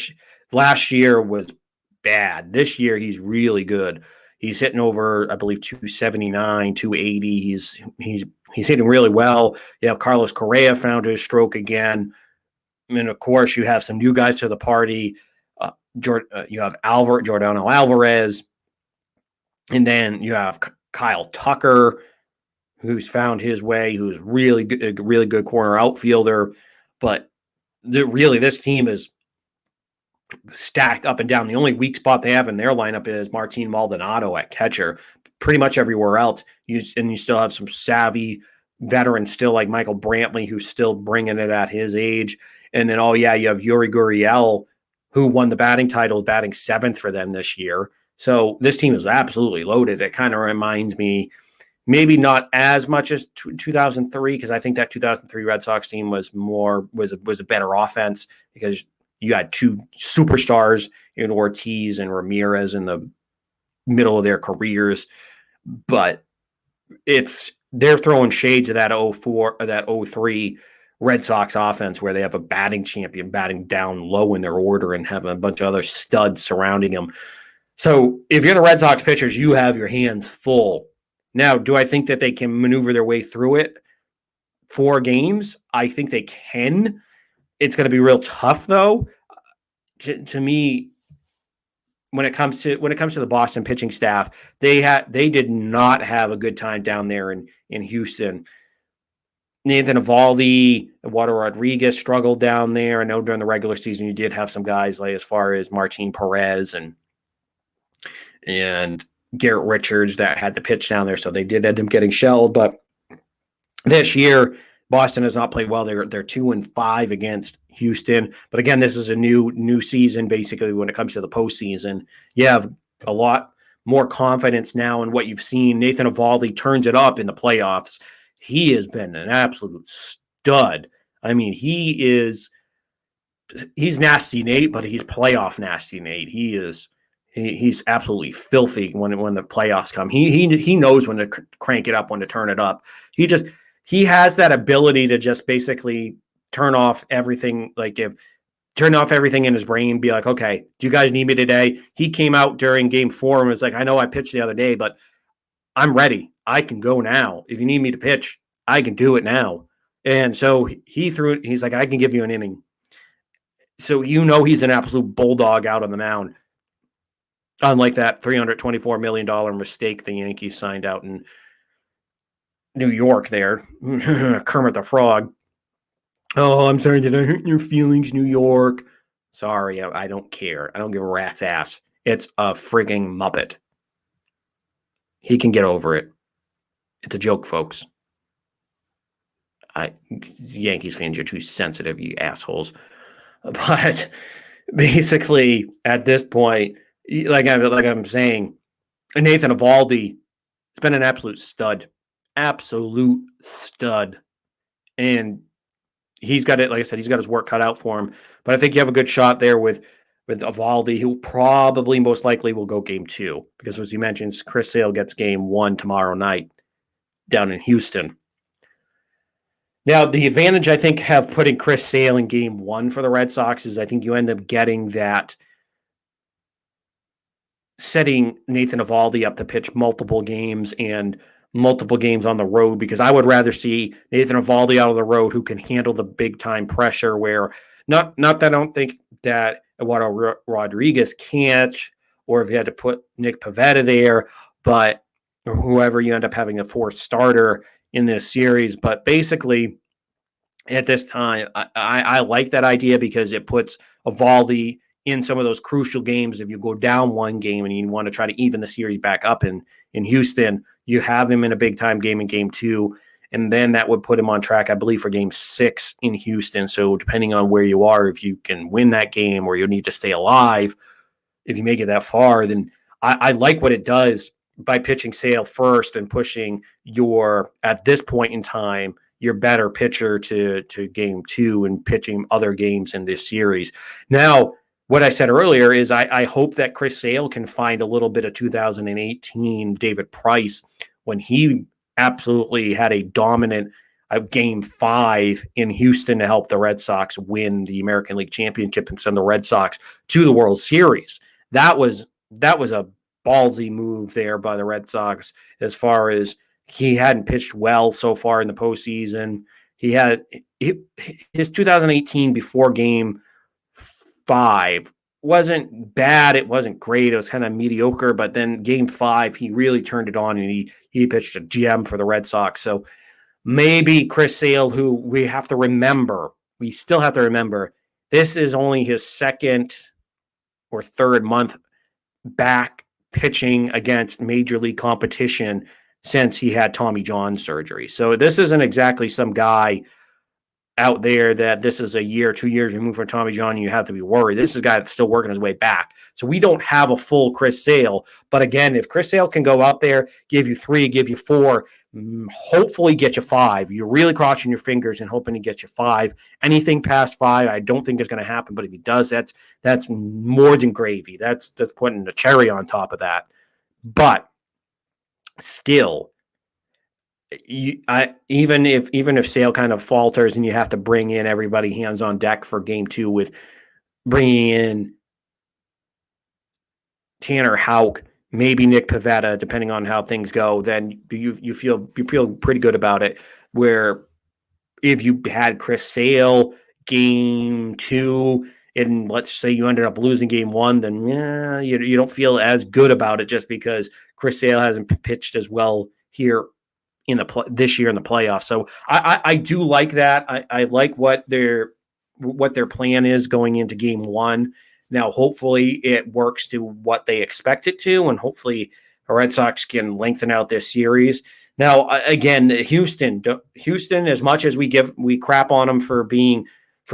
last year was bad. This year, he's really good. He's hitting over, I believe, 279, 280. He's hitting really well. You have Carlos Correa found his stroke again. And, of course, you have some new guys to the party. You have Giordano Alvarez. And then you have Kyle Tucker, who's found his way, who's really good corner outfielder. But this team is stacked up and down. The only weak spot they have in their lineup is Martin Maldonado at catcher. Pretty much everywhere else, you still have some savvy veterans still, like Michael Brantley, who's still bringing it at his age. And then, you have Yuri Gurriel, who won the batting title, batting 7th for them this year. So this team is absolutely loaded. It kind of reminds me, maybe not as much as 2003, because I think that 2003 Red Sox team was a better offense, because you had two superstars in Ortiz and Ramirez in the middle of their careers. But they're throwing shades of that 04 or that 03 Red Sox offense, where they have a batting champion batting down low in their order and having a bunch of other studs surrounding them. So if you're the Red Sox pitchers, you have your hands full. Now, do I think that they can maneuver their way through it? 4 games? I think they can. It's going to be real tough, though. To me, when it comes to the Boston pitching staff, they did not have a good time down there in Houston. Nathan Eovaldi, Eduardo Rodriguez struggled down there. I know during the regular season you did have some guys like as far as Martin Perez and Garrett Richards that had to pitch down there, so they did end up getting shelled. But this year, Boston has not played well. They're 2-5 against Houston. But again, this is a new season, basically, when it comes to the postseason. You have a lot more confidence now in what you've seen. Nathan Eovaldi turns it up in the playoffs. He has been an absolute stud. I mean, he's nasty Nate, but he's playoff nasty Nate. He's absolutely filthy when the playoffs come. He knows when to crank it up, when to turn it up. He has that ability to just basically turn off everything. Turn off everything in his brain, be like, okay, do you guys need me today? He came out during game 4 and was like, I know I pitched the other day, but I'm ready. I can go now. If you need me to pitch, I can do it now. And so he's like, I can give you an inning. So he's an absolute bulldog out on the mound. Unlike that $324 million mistake the Yankees signed out in New York there. Kermit the Frog. Oh, I'm sorry, did I hurt your feelings, New York? Sorry, I don't care. I don't give a rat's ass. It's a frigging Muppet. He can get over it. It's a joke, folks. Yankees fans, you're too sensitive, you assholes. But basically, at this point, like I'm saying, Nathan Eovaldi has been an absolute stud. Absolute stud. And he's got it, like I said, he's got his work cut out for him. But I think you have a good shot there with Eovaldi, who probably most likely will go game 2. Because as you mentioned, Chris Sale gets game 1 tomorrow night down in Houston. Now, the advantage I think have putting Chris Sale in game 1 for the Red Sox is I think you end up getting that, setting Nathan Eovaldi up to pitch multiple games and multiple games on the road, because I would rather see Nathan Eovaldi out of the road who can handle the big time pressure, where not that I don't think that Eduardo Rodriguez can't, or if you had to put Nick Pivetta there, but or whoever you end up having a fourth starter in this series. But basically, at this time, I like that idea because it puts Eovaldi in some of those crucial games. If you go down one game and you want to try to even the series back up in Houston, you have him in a big time game in game 2. And then that would put him on track, I believe, for game 6 in Houston. So depending on where you are, if you can win that game or you need to stay alive, if you make it that far, then I like what it does by pitching Sale first and pushing your, at this point in time, your better pitcher to game 2 and pitching other games in this series. Now, what I said earlier is I hope that Chris Sale can find a little bit of 2018 David Price when he absolutely had a dominant game 5 in Houston to help the Red Sox win the American League Championship and send the Red Sox to the World Series. That was a ballsy move there by the Red Sox, as far as he hadn't pitched well so far in the postseason. He had his 2018 before game 5 wasn't bad. It wasn't great. It was kind of mediocre, but then game 5, he really turned it on and he pitched a gem for the Red Sox. So maybe Chris Sale, who we still have to remember, this is only his second or third month back pitching against major league competition since he had Tommy John surgery. So this isn't exactly some guy out there that this is a year, 2 years removed from Tommy John and you have to be worried. This is a guy that's still working his way back. So we don't have a full Chris Sale. But again, if Chris Sale can go out there, give you 3, give you 4, hopefully get you 5. You're really crossing your fingers and hoping to get you 5. Anything past 5, I don't think is going to happen. But if he does, that's more than gravy. That's putting a cherry on top of that. But still, even if Sale kind of falters and you have to bring in everybody hands on deck for game 2 with bringing in Tanner Houck, maybe Nick Pivetta, depending on how things go, then you feel pretty good about it. Where if you had Chris Sale game 2 and let's say you ended up losing game 1, then you don't feel as good about it just because Chris Sale hasn't pitched as well here in this year in the playoffs. So I do like that. I like what their plan is going into game 1. Now, hopefully it works to what they expect it to, and hopefully the Red Sox can lengthen out this series. Now, again, Houston, as much as we crap on them for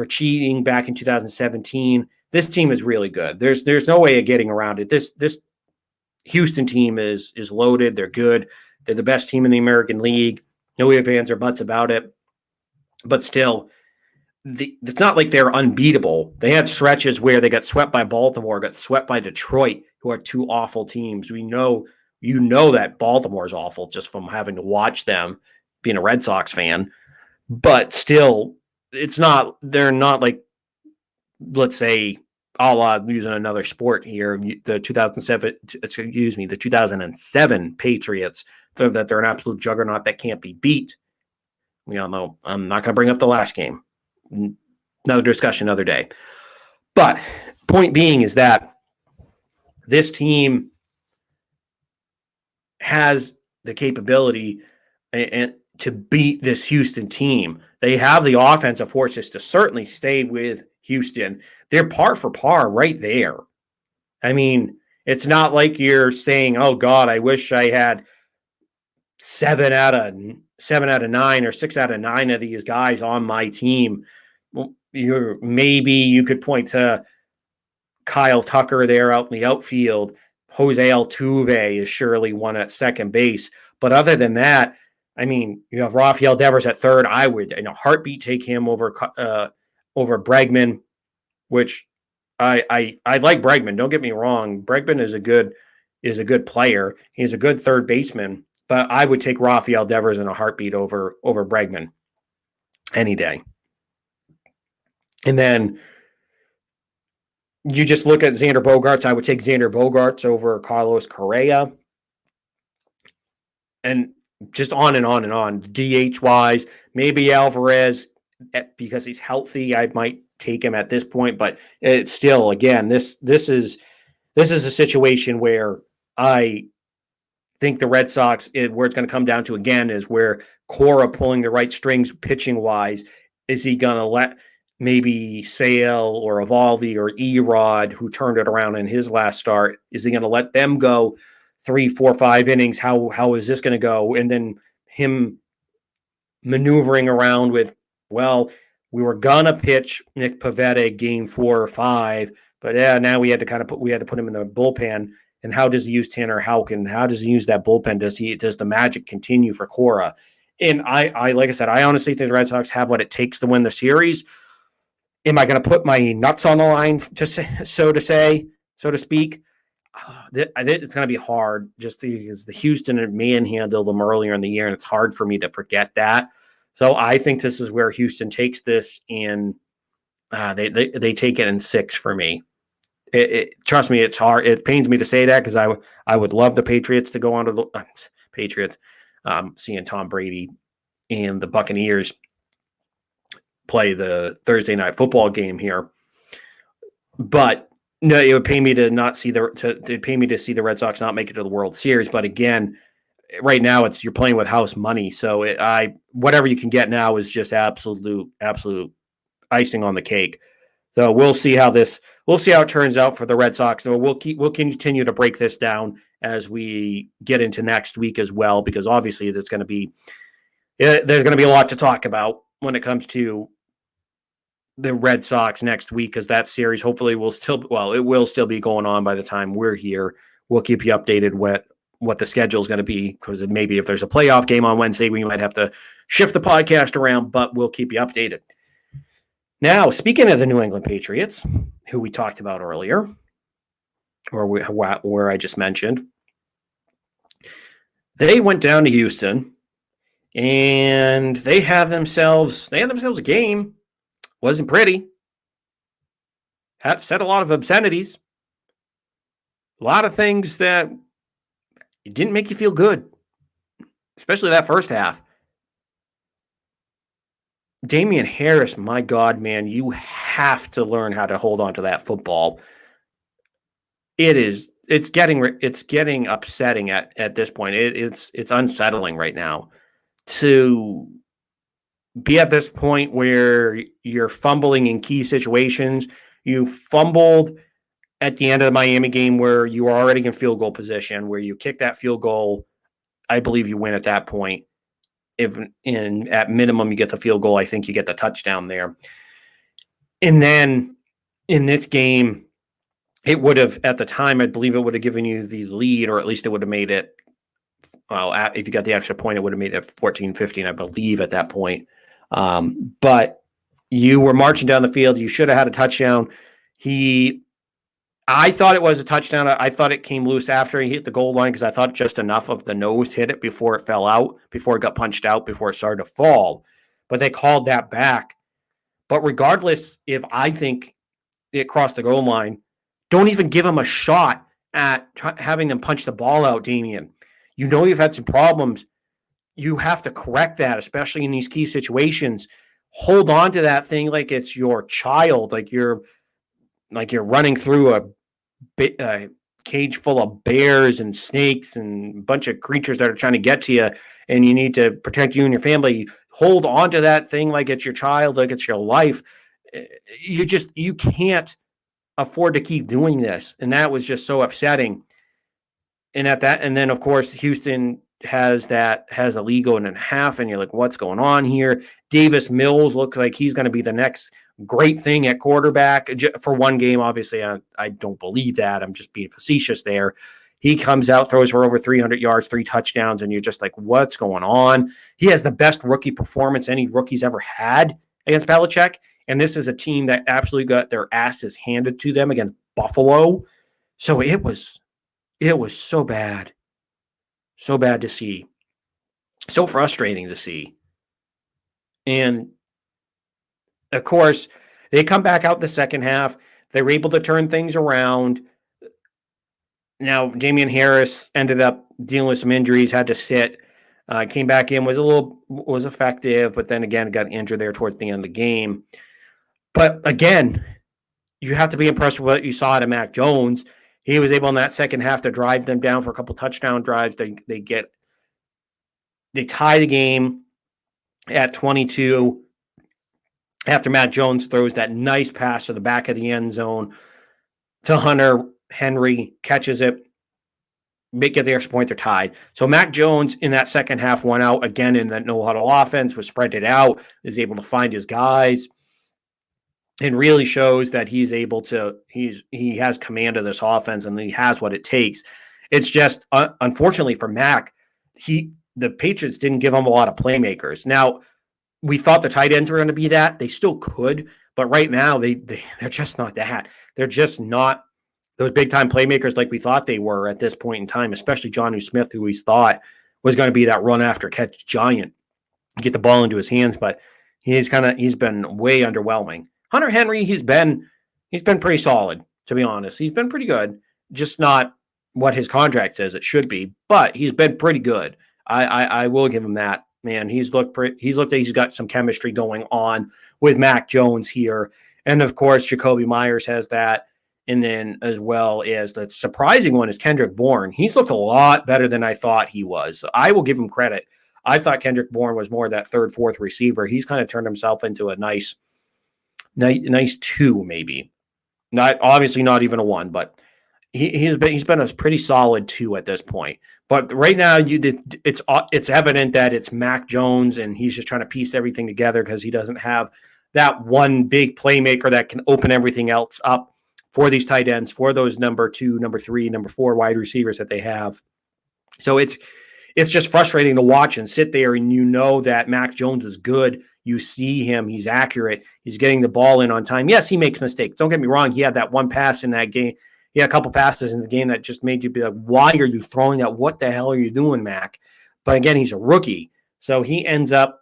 cheating back in 2017, this team is really good. There's no way of getting around it. This Houston team is loaded. They're good. They're the best team in the American League. No ifs, ands, or buts about it. But still, it's not like they're unbeatable. They had stretches where they got swept by Baltimore, got swept by Detroit, who are 2 awful teams. We know that Baltimore is awful just from having to watch them, being a Red Sox fan. But still, they're not like, let's say, a la using another sport here, the 2007 Patriots, that they're an absolute juggernaut that can't be beat. We all know. I'm not going to bring up the last game. Another discussion, another day. But point being is that this team has the capability and to beat this Houston team. They have the offensive forces to certainly stay with Houston. They're par for par right there. I mean, it's not like you're saying, "Oh God, I wish I had 7 out of 9 or 6 out of 9 of these guys on my team." Well, maybe you could point to Kyle Tucker there out in the outfield. Jose Altuve is surely one at second base. But other than that, I mean, you have Rafael Devers at third. I would, in a heartbeat, take him over Bregman, which I like Bregman. Don't get me wrong. Bregman is a good player. He's a good third baseman. But I would take Rafael Devers in a heartbeat over Bregman any day. And then you just look at Xander Bogaerts. I would take Xander Bogaerts over Carlos Correa. And just on and on and on. DH wise, maybe Alvarez, because he's healthy, I might take him at this point. But it's still, again, this is a situation where I think the Red Sox, where it's going to come down to again, is where Cora pulling the right strings pitching wise. Is he going to let maybe Sale or Evaldi or Erod, who turned it around in his last start, is he going to let them go 3, 4, 5 innings? How is this going to go? And then him maneuvering around with, well, we were gonna pitch Nick Pivetta game 4 or 5, but now we had to put him in the bullpen. And how does he use Tanner Houck? How does he use that bullpen? Does the magic continue for Cora? And I like I said, I honestly think the Red Sox have what it takes to win the series. Am I going to put my nuts on the line, so to speak? It's going to be hard just because the Houston had manhandled them earlier in the year, and it's hard for me to forget that. So I think this is where Houston takes this, and they take it in 6 for me. Trust me, it's hard. It pains me to say that because I would love the Patriots to go on to the Patriots, seeing Tom Brady and the Buccaneers play the Thursday night football game here. But no, it would pay me to not see to see the Red Sox not make it to the World Series. But again, right now you're playing with house money, so whatever you can get now is just absolute icing on the cake. So we'll see how it turns out for the Red Sox. So we'll continue to break this down as we get into next week as well, because obviously there's going to be a lot to talk about when it comes to the Red Sox next week, because that series hopefully will still be going on by the time we're here. We'll keep you updated what the schedule is going to be, because maybe if there's a playoff game on Wednesday, we might have to shift the podcast around, but we'll keep you updated. Now, speaking of the New England Patriots, who we talked about earlier, or where I just mentioned, they went down to Houston, and they had themselves a game. Wasn't pretty. Said a lot of obscenities. A lot of things that it didn't make you feel good, especially that first half. Damian Harris, my God, man, you have to learn how to hold on to that football. It's getting upsetting at this point. It's unsettling right now to be at this point where you're fumbling in key situations. You fumbled at the end of the Miami game where you were already in field goal position, where you kick that field goal. I believe you win at that point. If at minimum you get the field goal, I think you get the touchdown there. And then in this game, it would have, at the time, I believe it would have given you the lead, or at least it would have made it, well, if you got the extra point, it would have made it 14-15, I believe, at that point. But you were marching down the field. You should have had a touchdown. I thought it was a touchdown. I thought it came loose after he hit the goal line, because I thought just enough of the nose hit it before it fell out, before it got punched out, before it started to fall. But they called that back. But regardless, if I think it crossed the goal line, don't even give him a shot at having them punch the ball out, Damian. You know you've had some problems. You have to correct that, especially in these key situations. Hold on to that thing like it's your child, like you're running through a cage full of bears and snakes and a bunch of creatures that are trying to get to you, and you need to protect you and your family. Hold on to that thing like it's your child, like it's your life. You can't afford to keep doing this. And that was just so upsetting. And then of course, Houston has a lead going in half, and you're like, what's going on here? Davis Mills looks like he's going to be the next great thing at quarterback for one game. Obviously, I don't believe that. I'm just being facetious there. He comes out, throws for over 300 yards, 3 touchdowns, and you're just like, what's going on? He has the best rookie performance any rookie's ever had against Belichick, and this is a team that absolutely got their asses handed to them against Buffalo. So it was so bad. So bad to see. So frustrating to see. And of course, they come back out in the second half. They were able to turn things around. Now, Damian Harris ended up dealing with some injuries, had to sit. Came back in, was effective, but then again got injured there towards the end of the game. But again, you have to be impressed with what you saw out of Mac Jones. He was able in that second half to drive them down for a couple touchdown drives. They tie the game at 22 after Matt Jones throws that nice pass to the back of the end zone to Hunter Henry, catches it, get the extra point, they're tied. So Mac Jones in that second half went out again in that no-huddle offense, was spread it out, is able to find his guys, and really shows that he's able to, he has command of this offense and he has what it takes. It's just, unfortunately for Mac, the Patriots didn't give him a lot of playmakers. Now, we thought the tight ends were going to be that. They still could, but right now they're just not that. They're just not those big-time playmakers like we thought they were at this point in time, especially Jonnu Smith, who we thought was going to be that run-after-catch giant, get the ball into his hands, but he's been way underwhelming. Hunter Henry, he's been pretty solid, to be honest. He's been pretty good, just not what his contract says it should be, but he's been pretty good. I will give him that. Man, he's looked like he's got some chemistry going on with Mac Jones here. And of course, Jacoby Myers has that. And then as well as the surprising one is Kendrick Bourne. He's looked a lot better than I thought he was. So I will give him credit. I thought Kendrick Bourne was more that third, fourth receiver. He's kind of turned himself into a nice two, maybe. Obviously not even a one, but he's been a pretty solid two at this point. But right now, it's evident that it's Mac Jones, and he's just trying to piece everything together because he doesn't have that one big playmaker that can open everything else up for these tight ends, for those number 2, number 3, number 4 wide receivers that they have. So it's just frustrating to watch and sit there, and you know that Mac Jones is good. You see him. He's accurate. He's getting the ball in on time. Yes, he makes mistakes. Don't get me wrong. He had that one pass in that game. He had a couple passes in the game that just made you be like, why are you throwing that? What the hell are you doing, Mac? But again, he's a rookie. So he ends up,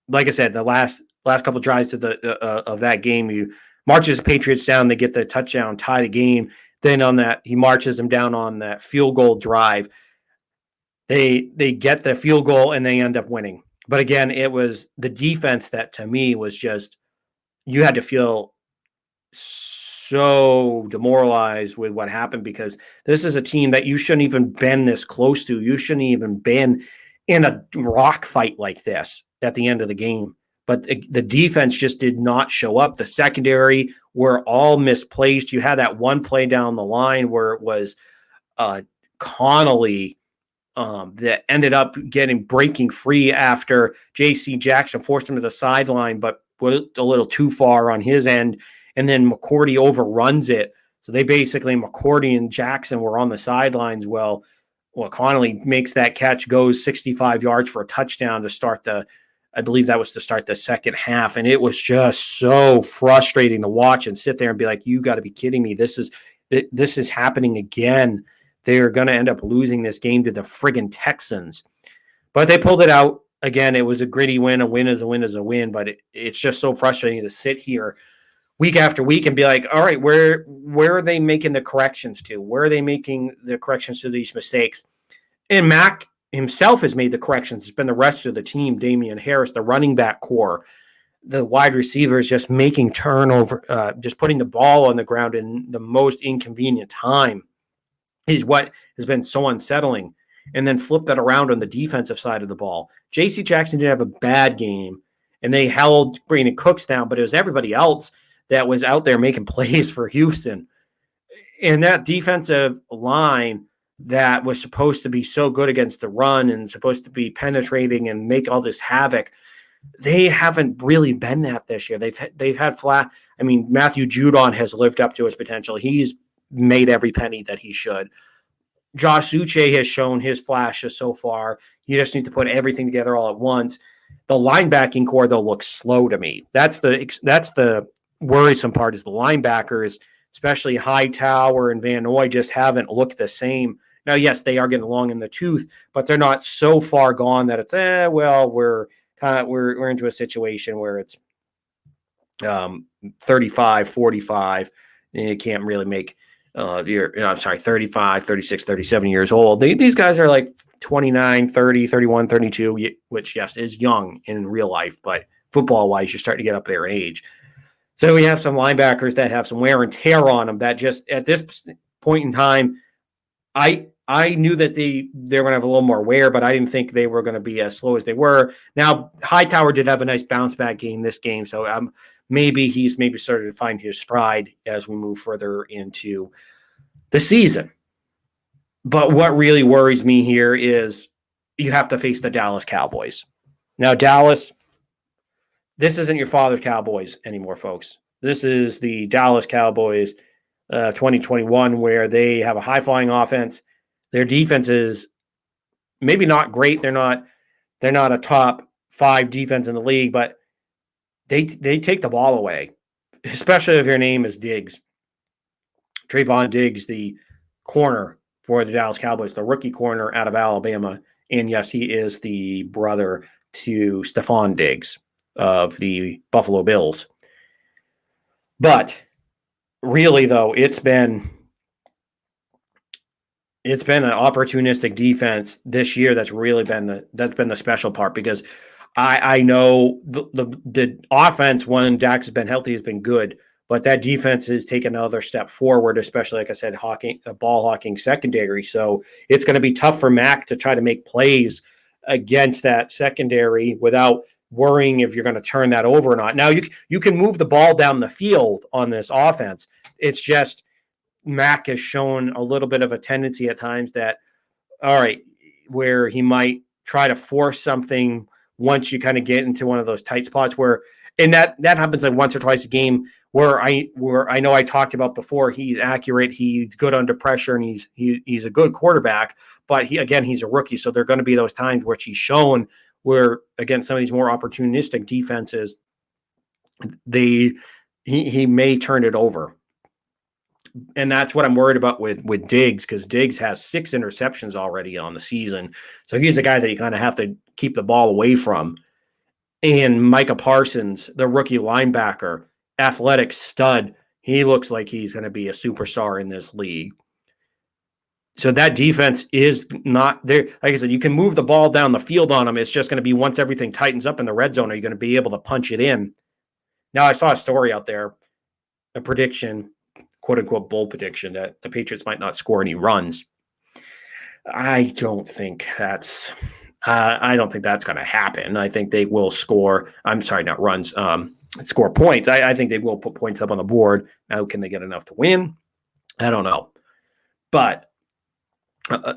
like I said, the last couple drives of that game, he marches the Patriots down. They get the touchdown, tie the game. Then on that, he marches them down on that field goal drive. They get the field goal and they end up winning. But again, it was the defense that to me was just, you had to feel so demoralized with what happened, because this is a team that you shouldn't even been this close to. You shouldn't even been in a rock fight like this at the end of the game. But the defense just did not show up. The secondary were all misplaced. You had that one play down the line where it was Connolly that ended up breaking free after J.C. Jackson forced him to the sideline, but was a little too far on his end. And then McCourty overruns it. So they basically, McCourty and Jackson were on the sidelines. Well, Connolly makes that catch, goes 65 yards for a touchdown to start I believe that was to start the second half. And it was just so frustrating to watch and sit there and be like, you got to be kidding me. This is happening again. They're going to end up losing this game to the friggin' Texans. But they pulled it out. Again, it was a gritty win. A win is a win is a win. But it's just so frustrating to sit here week after week and be like, all right, where are they making the corrections to? Where are they making the corrections to these mistakes? And Mac himself has made the corrections. It's been the rest of the team, Damian Harris, the running back core, the wide receivers just making turnover, just putting the ball on the ground in the most inconvenient time is what has been so unsettling. And then flip that around on the defensive side of the ball. J.C. Jackson didn't have a bad game, and they held Brandon Cooks down, but it was everybody else that was out there making plays for Houston. And that defensive line that was supposed to be so good against the run and supposed to be penetrating and make all this havoc, they haven't really been that this year. They've had flat. I mean, Matthew Judon has lived up to his potential. He's made every penny that he should. Josh Uche has shown his flashes so far. You just need to put everything together all at once. The linebacking core, though, looks slow to me. That's the worrisome part, is the linebackers, especially Hightower and Van Noy, just haven't looked the same. Now, yes, they are getting along in the tooth, but they're not so far gone that it's we're into a situation where it's 35-45. And you can't really make I'm sorry, 35, 36, 37 years old. These guys are like 29, 30, 31, 32, which, yes, is young in real life, but football-wise, you're starting to get up there in age. So we have some linebackers that have some wear and tear on them that just at this point in time, I knew that they're going to have a little more wear, but I didn't think they were going to be as slow as they were. Now, Hightower did have a nice bounce back game this game, so maybe he's started to find his stride as we move further into the season. But what really worries me here is you have to face the Dallas Cowboys. Now, Dallas, this isn't your father's Cowboys anymore, folks. This is the Dallas Cowboys 2021, where they have a high-flying offense. Their defense is maybe not great. They're not a top 5 defense in the league, but they take the ball away, especially if your name is Diggs. Trayvon Diggs, the corner for the Dallas Cowboys, the rookie corner out of Alabama. And yes, he is the brother to Stephon Diggs of the Buffalo Bills. But really, though, it's been an opportunistic defense this year that's really been the special part, because I know the offense, when Dax has been healthy, has been good, but that defense has taken another step forward, especially, like I said, ball hawking secondary. So it's going to be tough for Mac to try to make plays against that secondary without worrying if you're going to turn that over or not. Now, you can move the ball down the field on this offense. It's just Mac has shown a little bit of a tendency at times that, all right, where he might try to force something once you kind of get into one of those tight spots and that happens like once or twice a game where I know I talked about before. He's accurate, he's good under pressure, and he's a good quarterback, but he's a rookie. So there are going to be those times where he's shown where, again, some of these more opportunistic defenses, he may turn it over. And that's what I'm worried about with Diggs, because Diggs has 6 interceptions already on the season. So he's a guy that you kind of have to keep the ball away from. And Micah Parsons, the rookie linebacker, athletic stud, he looks like he's going to be a superstar in this league. So that defense is not there. Like I said, you can move the ball down the field on them. It's just going to be once everything tightens up in the red zone, are you going to be able to punch it in? Now, I saw a story out there, a prediction, quote-unquote bold prediction, that the Patriots might not score any runs. I don't think that's going to happen. I think they will score. I'm sorry, not runs. Score points. I think they will put points up on the board. Now, can they get enough to win? I don't know. But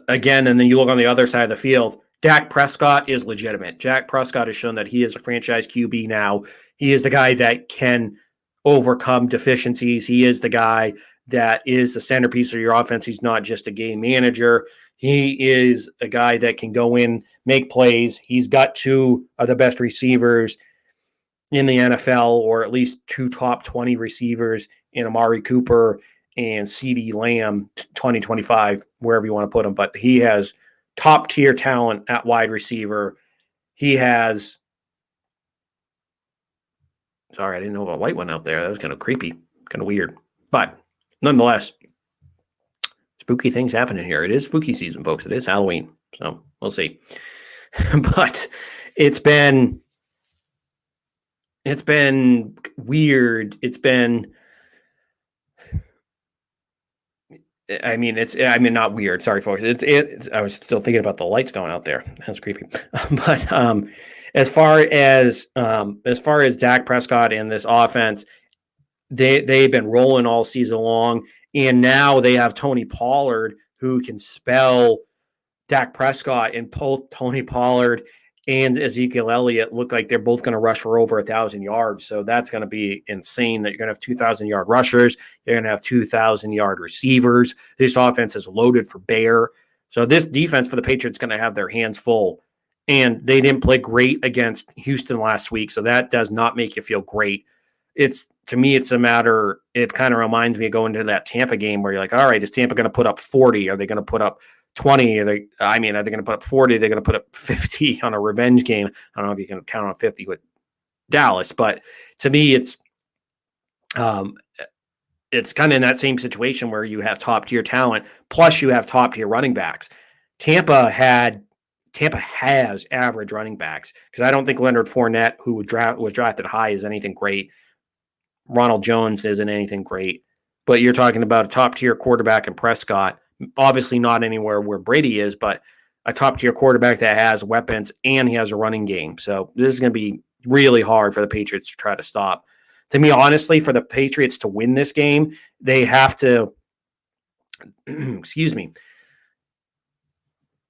again, and then you look on the other side of the field, Dak Prescott is legitimate. Dak Prescott has shown that he is a franchise QB now. He is the guy that can overcome deficiencies. He is the guy that is the centerpiece of your offense. He's not just a game manager. He is a guy that can go in, make plays. He's got 2 of the best receivers in the NFL, or at least 2 top 20 receivers in Amari Cooper and CeeDee Lamb 2025, wherever you want to put him. But he has top tier talent at wide receiver. He has, sorry, I didn't know if a light went out there. That was kind of creepy, kind of weird. But nonetheless, spooky things happening here. It is spooky season, folks. It is Halloween. So we'll see. But it's been weird. Not weird. Sorry, folks. I was still thinking about the lights going out there. That's creepy. But as far as Dak Prescott and this offense, they've been rolling all season long, and now they have Tony Pollard, who can spell Dak Prescott, and both Tony Pollard and Ezekiel Elliott look like they're both going to rush for over 1,000 yards. So that's going to be insane that you're going to have 2,000-yard rushers. You're going to have 2,000-yard receivers. This offense is loaded for bear. So this defense for the Patriots is going to have their hands full. And they didn't play great against Houston last week, so that does not make you feel great. To me, it's a matter, it kind of reminds me of going to that Tampa game where you're like, all right, is Tampa going to put up 40? Are they going to put up 20? Are they going to put up 40? Are they going to put up 50 on a revenge game? I don't know if you can count on 50 with Dallas, but to me, it's it's kind of in that same situation where you have top tier talent, plus you have top tier running backs. Tampa has average running backs, because I don't think Leonard Fournette, who was drafted high, is anything great. Ronald Jones isn't anything great. But you're talking about a top tier quarterback in Prescott. Obviously not anywhere where Brady is, but a top tier quarterback that has weapons and he has a running game. So this is going to be really hard for the Patriots to try to stop. To me, honestly, for the Patriots to win this game, they have to, excuse me,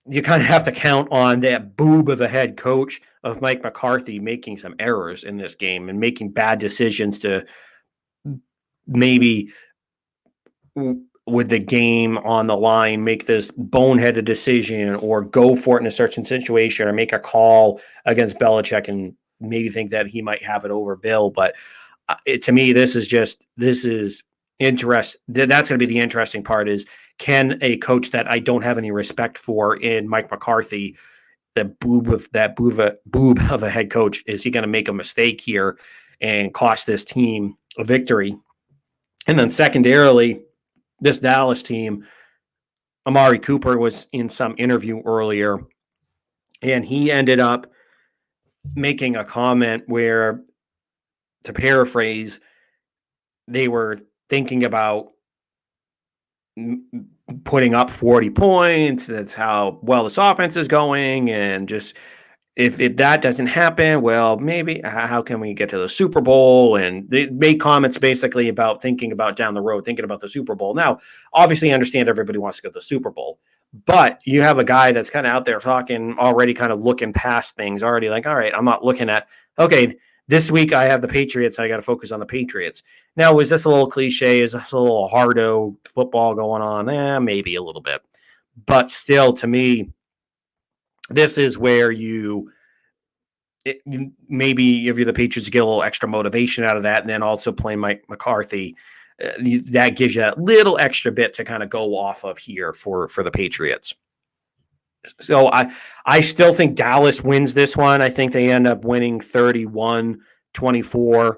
you kind of have to count on that boob of a head coach of Mike McCarthy making some errors in this game and making bad decisions to maybe, with the game on the line, make this boneheaded decision or go for it in a certain situation or make a call against Belichick and maybe think that he might have it over Bill. But to me, this is interest. That's going to be the interesting part, is can a coach that I don't have any respect for in Mike McCarthy, the boob of a head coach, is he going to make a mistake here and cost this team a victory? And then secondarily, this Dallas team, Amari Cooper was in some interview earlier, and he ended up making a comment where, to paraphrase, they were thinking about putting up 40 points. That's how well this offense is going. And just if that doesn't happen, well, maybe how can we get to the Super Bowl? And they made comments basically about thinking about down the road, thinking about the Super Bowl. Now, obviously, I understand everybody wants to go to the Super Bowl, but you have a guy that's kind of out there talking, already kind of looking past things, already like, all right, I'm not looking at, okay, this week I have the Patriots. I got to focus on the Patriots. Now, is this a little cliche? Is this a little hardo football going on? Maybe a little bit. But still, to me, this is where maybe if you're the Patriots, you get a little extra motivation out of that. And then also playing Mike McCarthy, that gives you a little extra bit to kind of go off of here for the Patriots. So I still think Dallas wins this one. I think they end up winning 31-24.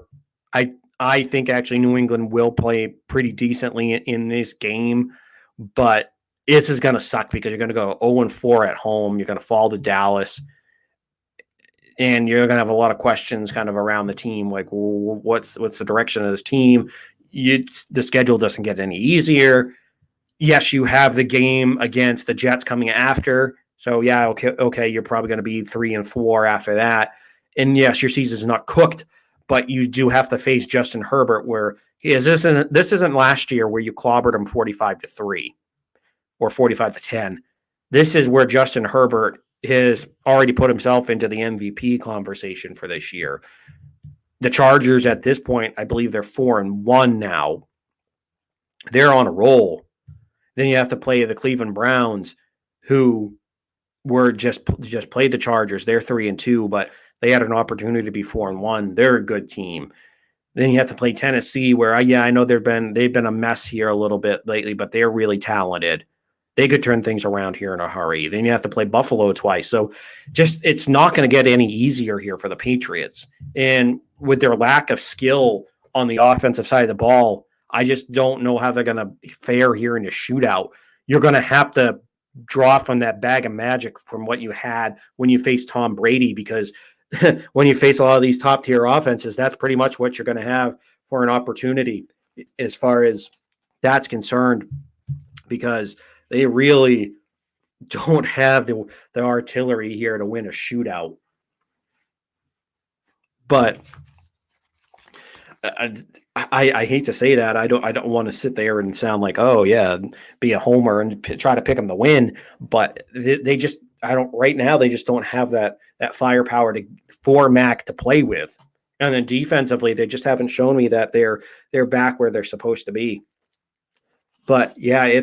I think actually New England will play pretty decently in this game, but this is going to suck because you're going to go 0-4 at home. You're going to fall to Dallas, and you're going to have a lot of questions kind of around the team. Like, what's the direction of this team? The schedule doesn't get any easier. Yes, you have the game against the Jets coming after. So, yeah, okay, you're probably going to be 3-4 after that. And, yes, your season's not cooked, but you do have to face Justin Herbert, where this isn't last year where you clobbered him 45-3 or 45-10. This is where Justin Herbert has already put himself into the MVP conversation for this year. The Chargers at this point, I believe they're 4-1 now. They're on a roll. Then you have to play the Cleveland Browns, who were just played the Chargers. They're 3-2, but they had an opportunity to be 4-1. They're a good team. Then you have to play Tennessee, where I know they've been a mess here a little bit lately, but they're really talented. They could turn things around here in a hurry. Then you have to play Buffalo twice. So it's not going to get any easier here for the Patriots. And with their lack of skill on the offensive side of the ball, I just don't know how they're going to fare here in a shootout. You're going to have to draw from that bag of magic from what you had when you faced Tom Brady, because when you face a lot of these top tier offenses, that's pretty much what you're going to have for an opportunity as far as that's concerned, because they really don't have the artillery here to win a shootout. But I hate to say that. I don't want to sit there and sound like, oh yeah, be a homer and try to pick them to win. But they just right now they just don't have that firepower for Mac to play with. And then defensively, they just haven't shown me that they're back where they're supposed to be. But yeah,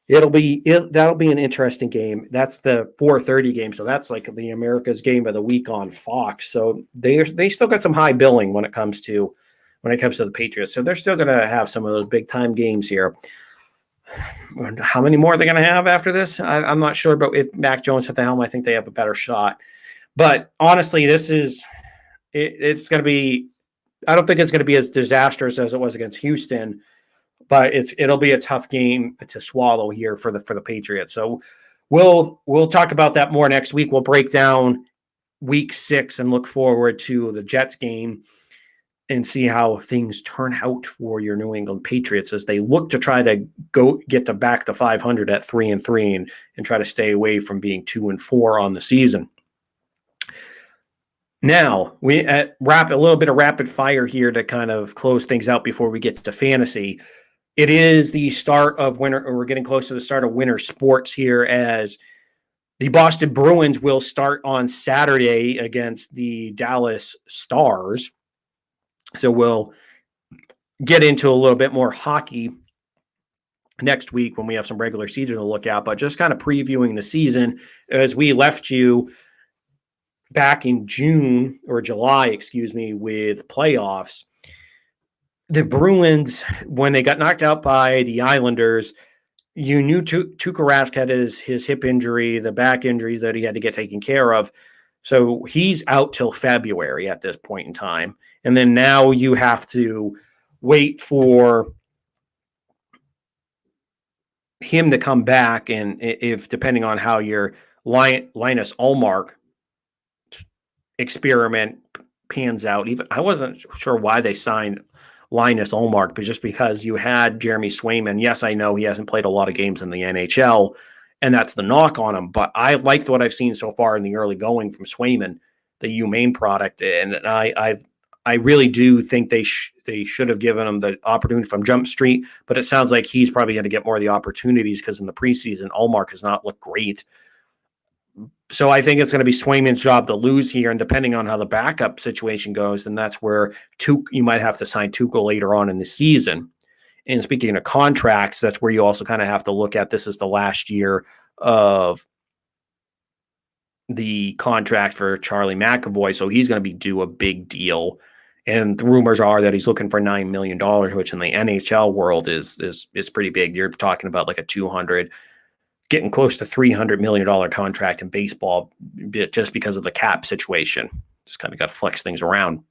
that'll be an interesting game. That's the 4:30 game, so that's like the America's game of the week on Fox. So they still got some high billing when it comes to the Patriots. So they're still going to have some of those big time games here. How many more are they going to have after this? I'm not sure, but if Mac Jones at the helm, I think they have a better shot. But honestly, it's going to be I don't think it's going to be as disastrous as it was against Houston, but it'll be a tough game to swallow here for the Patriots. So we'll talk about that more next week. We'll break down week 6 and look forward to the Jets game and see how things turn out for your New England Patriots as they look to try to go get to back to 500 at 3-3 and try to stay away from being 2-4 on the season. Now, we wrap a little bit of rapid fire here to kind of close things out before we get to fantasy. It is the start of winter, or we're getting close to the start of winter sports here, as the Boston Bruins will start on Saturday against the Dallas Stars. So we'll get into a little bit more hockey next week when we have some regular season to look at, but just kind of previewing the season as we left you back in June or July, with playoffs. The Bruins, when they got knocked out by the Islanders, you knew Tuukka Rask had his hip injury, the back injury that he had to get taken care of. So he's out till February at this point in time. And then now you have to wait for him to come back. And if, depending on how your Linus Ullmark experiment pans out, even I wasn't sure why they signed Linus Ullmark, but just because you had Jeremy Swayman. Yes, I know he hasn't played a lot of games in the NHL, and that's the knock on him. But I liked what I've seen so far in the early going from Swayman, the UMaine product, and I really do think they should have given him the opportunity from Jump Street. But it sounds like he's probably going to get more of the opportunities because in the preseason, Ullmark has not looked great. So I think it's going to be Swayman's job to lose here, and depending on how the backup situation goes, then that's where you might have to sign Tuukka later on in the season. And speaking of contracts, that's where you also kind of have to look at this as the last year of the contract for Charlie McAvoy, so he's going to be due a big deal. And the rumors are that he's looking for $9 million, which in the NHL world is pretty big. You're talking about like a 200, getting close to $300 million contract in baseball just because of the cap situation. Just kind of got to flex things around.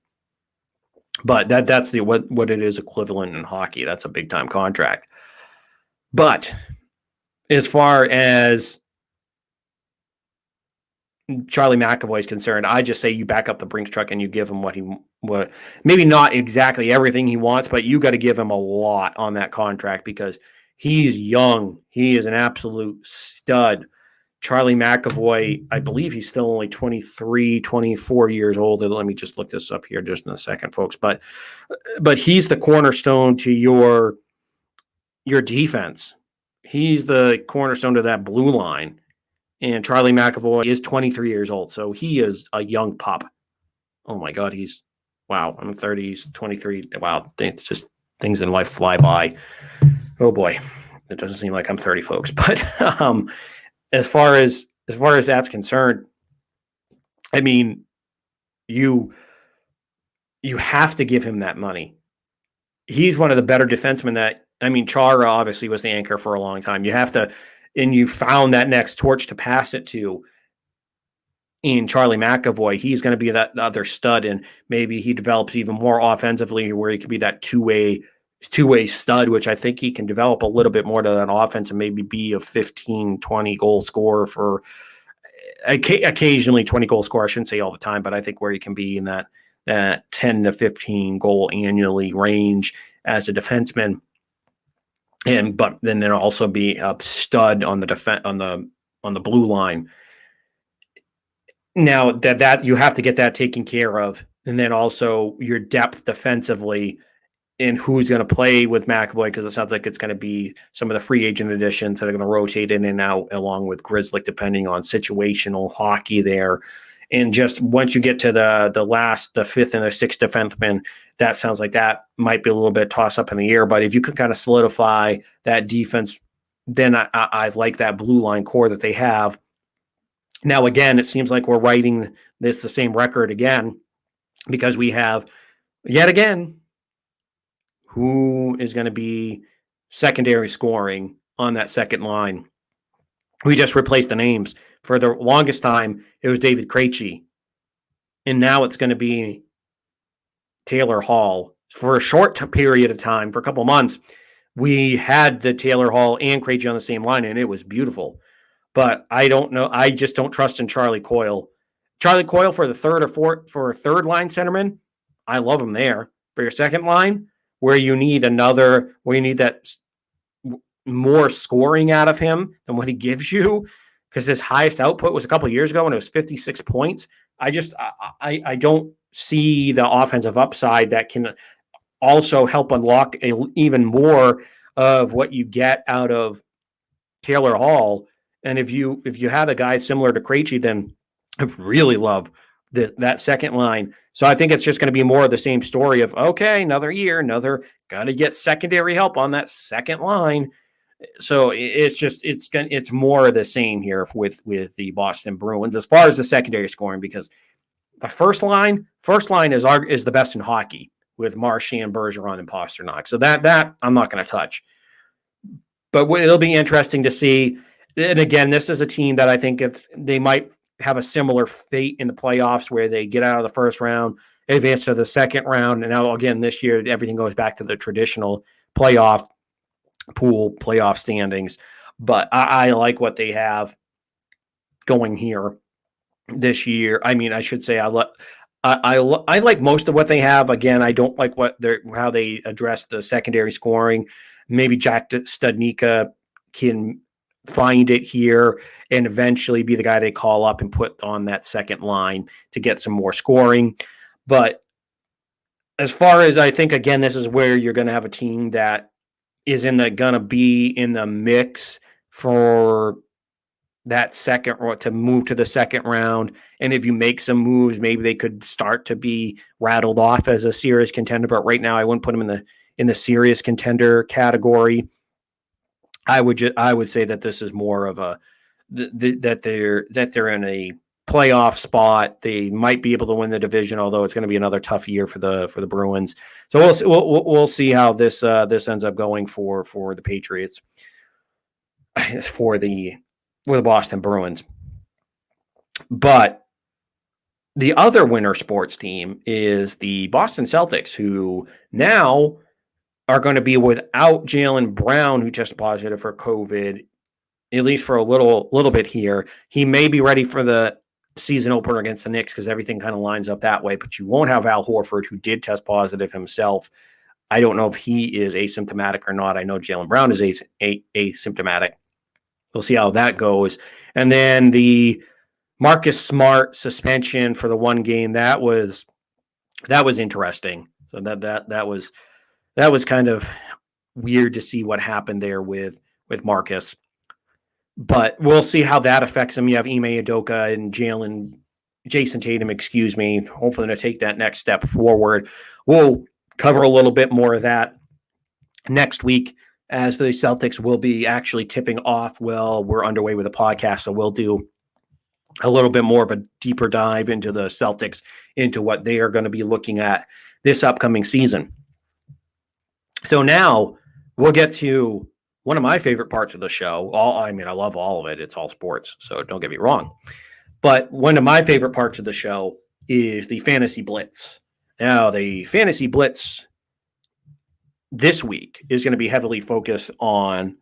But that's what it is equivalent in hockey. That's a big time contract. But as far as Charlie McAvoy is concerned, I just say you back up the Brinks truck and you give him what maybe not exactly everything he wants, but you got to give him a lot on that contract because he's young. He is an absolute stud. Charlie McAvoy, I believe he's still only 23, 24 years old. Let me just look this up here just in a second, folks. But he's the cornerstone to your defense. He's the cornerstone to that blue line. And Charlie McAvoy is 23 years old, so he is a young pup. Oh, my God, I'm 30, he's 23. Wow, it's just things in life fly by. Oh, boy, it doesn't seem like I'm 30, folks. But as far as that's concerned, I mean, you have to give him that money. He's one of the better defensemen Chara obviously was the anchor for a long time. You have to, and you found that next torch to pass it to in Charlie McAvoy. He's going to be that other stud, and maybe he develops even more offensively where he could be that two-way stud, which I think he can develop a little bit more to that offense and maybe be a 15, 20 goal scorer for occasionally 20 goal scorer. I shouldn't say all the time, but I think where he can be in that 10 to 15 goal annually range as a defenseman. But then also be a stud on the on the blue line. Now that you have to get that taken care of, and then also your depth defensively and who's going to play with McAvoy, because it sounds like it's going to be some of the free agent additions that are going to rotate in and out along with Grizzly, depending on situational hockey there. And just once you get to the fifth and the sixth defenseman, that sounds like that might be a little bit toss up in the air. But if you could kind of solidify that defense, then I like that blue line core that they have. Now, again, it seems like we're writing the same record again because we have, yet again, who is going to be secondary scoring on that second line. We just replaced the names. For the longest time, it was David Krejci. And now it's going to be Taylor Hall for a short period of time, for a couple months. We had the Taylor Hall and Krejci on the same line, and it was beautiful. But I don't know. I just don't trust in Charlie Coyle. Charlie Coyle for the third or fourth, for a third line centerman, I love him there. For your second line, where you need that more scoring out of him than what he gives you, because his highest output was a couple of years ago when it was 56 points. I don't see the offensive upside that can also help unlock even more of what you get out of Taylor Hall. And if you had a guy similar to Krejci, then I really love that second line. So I think it's just going to be more of the same story of, okay, another year, got to get secondary help on that second line. So it's more of the same here with the Boston Bruins as far as the secondary scoring, because the first line is the best in hockey with Marchand, Bergeron, and Pastrnak. So that I'm not going to touch. But it'll be interesting to see. And again, this is a team that I think if they might have a similar fate in the playoffs where they get out of the first round, advance to the second round. And now again, this year, everything goes back to the traditional playoff pool, playoff standings. But I like what they have going here this year. I mean, I should say I like most of what they have. Again, I don't like how they address the secondary scoring. Maybe Jack Studnicka can find it here and eventually be the guy they call up and put on that second line to get some more scoring. But as far as I think, again, this is where you're going to have a team that is going to be in the mix for that second, or to move to the second round. And if you make some moves, maybe they could start to be rattled off as a serious contender. But right now, I wouldn't put them in the serious contender category. I would say that this is more of that they're in a playoff spot. They might be able to win the division, although it's going to be another tough year for the Bruins. So we'll see how this ends up going for the Patriots, for the Boston Bruins. But the other winter sports team is the Boston Celtics, who now are going to be without Jaylen Brown, who tested positive for COVID, at least for a little bit here. He may be ready for the season opener against the Knicks because everything kind of lines up that way, but you won't have Al Horford, who did test positive himself. I don't know if he is asymptomatic or not. I know Jaylen Brown is asymptomatic. We'll see how that goes. And then the Marcus Smart suspension for the one game, that was interesting. So that was kind of weird to see what happened there with Marcus. But we'll see how that affects him. You have Ime Udoka and Jason Tatum, hopefully to take that next step forward. We'll cover a little bit more of that next week, as the Celtics will be actually tipping off. Well, we're underway with the podcast, so we'll do a little bit more of a deeper dive into the Celtics, into what they are going to be looking at this upcoming season. So now we'll get to one of my favorite parts of the show. I love all of it. It's all sports, so don't get me wrong. But one of my favorite parts of the show is the Fantasy Blitz. Now, the Fantasy Blitz this week is going to be heavily focused on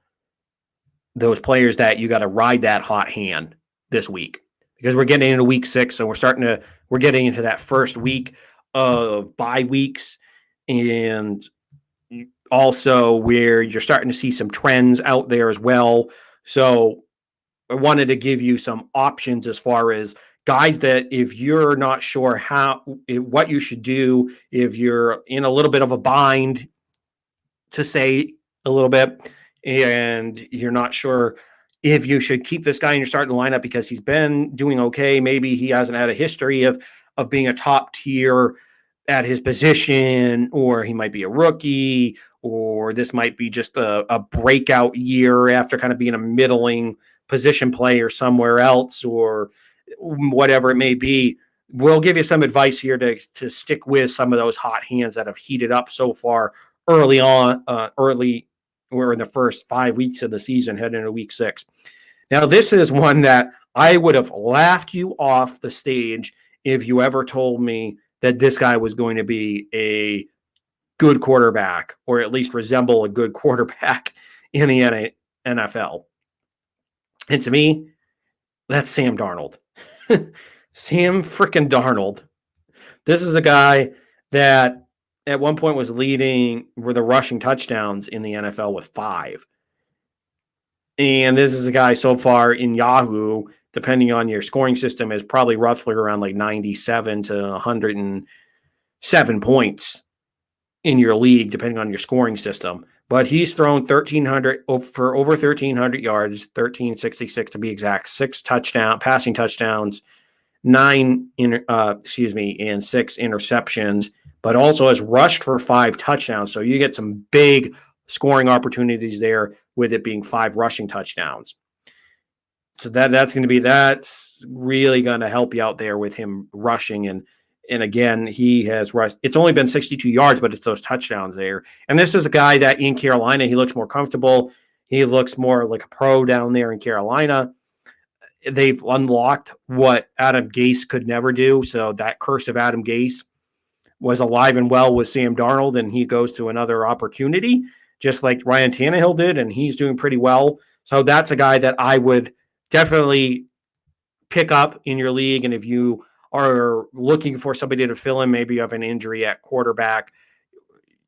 those players that you got to ride that hot hand this week, because we're getting into week 6, so we're getting into that first week of bye weeks, and also where you're starting to see some trends out there as well. So I wanted to give you some options as far as guys that, if you're not sure what you should do, if you're in a little bit of a bind, to say a little bit, and you're not sure if you should keep this guy in your starting lineup because he's been doing okay. Maybe he hasn't had a history of being a top tier at his position, or he might be a rookie, or this might be just a breakout year after kind of being a middling position player somewhere else, or whatever it may be. We'll give you some advice here to stick with some of those hot hands that have heated up so far early we're in the first 5 weeks of the season, heading into week 6. Now, this is one that I would have laughed you off the stage if you ever told me that this guy was going to be a good quarterback, or at least resemble a good quarterback in the NFL. And to me, that's Sam Darnold. Sam freaking Darnold. This is a guy that at one point was leading the rushing touchdowns in the NFL with 5. And this is a guy so far in Yahoo, depending on your scoring system, is probably roughly around like 97 to 107 points in your league, depending on your scoring system. But he's thrown 1,300 for over 1,300 yards, 1,366 to be exact, 6 passing touchdowns, and 6 interceptions, but also has rushed for 5 touchdowns. So you get some big scoring opportunities there with it being 5 rushing touchdowns. So that's really going to help you out there with him rushing. And again, he has rushed. It's only been 62 yards, but it's those touchdowns there. And this is a guy that in Carolina, he looks more comfortable. He looks more like a pro down there in Carolina. They've unlocked what Adam Gase could never do. So that curse of Adam Gase was alive and well with Sam Darnold, and he goes to another opportunity, just like Ryan Tannehill did, and he's doing pretty well. So that's a guy that I would definitely pick up in your league. And if you are looking for somebody to fill in, maybe you have an injury at quarterback,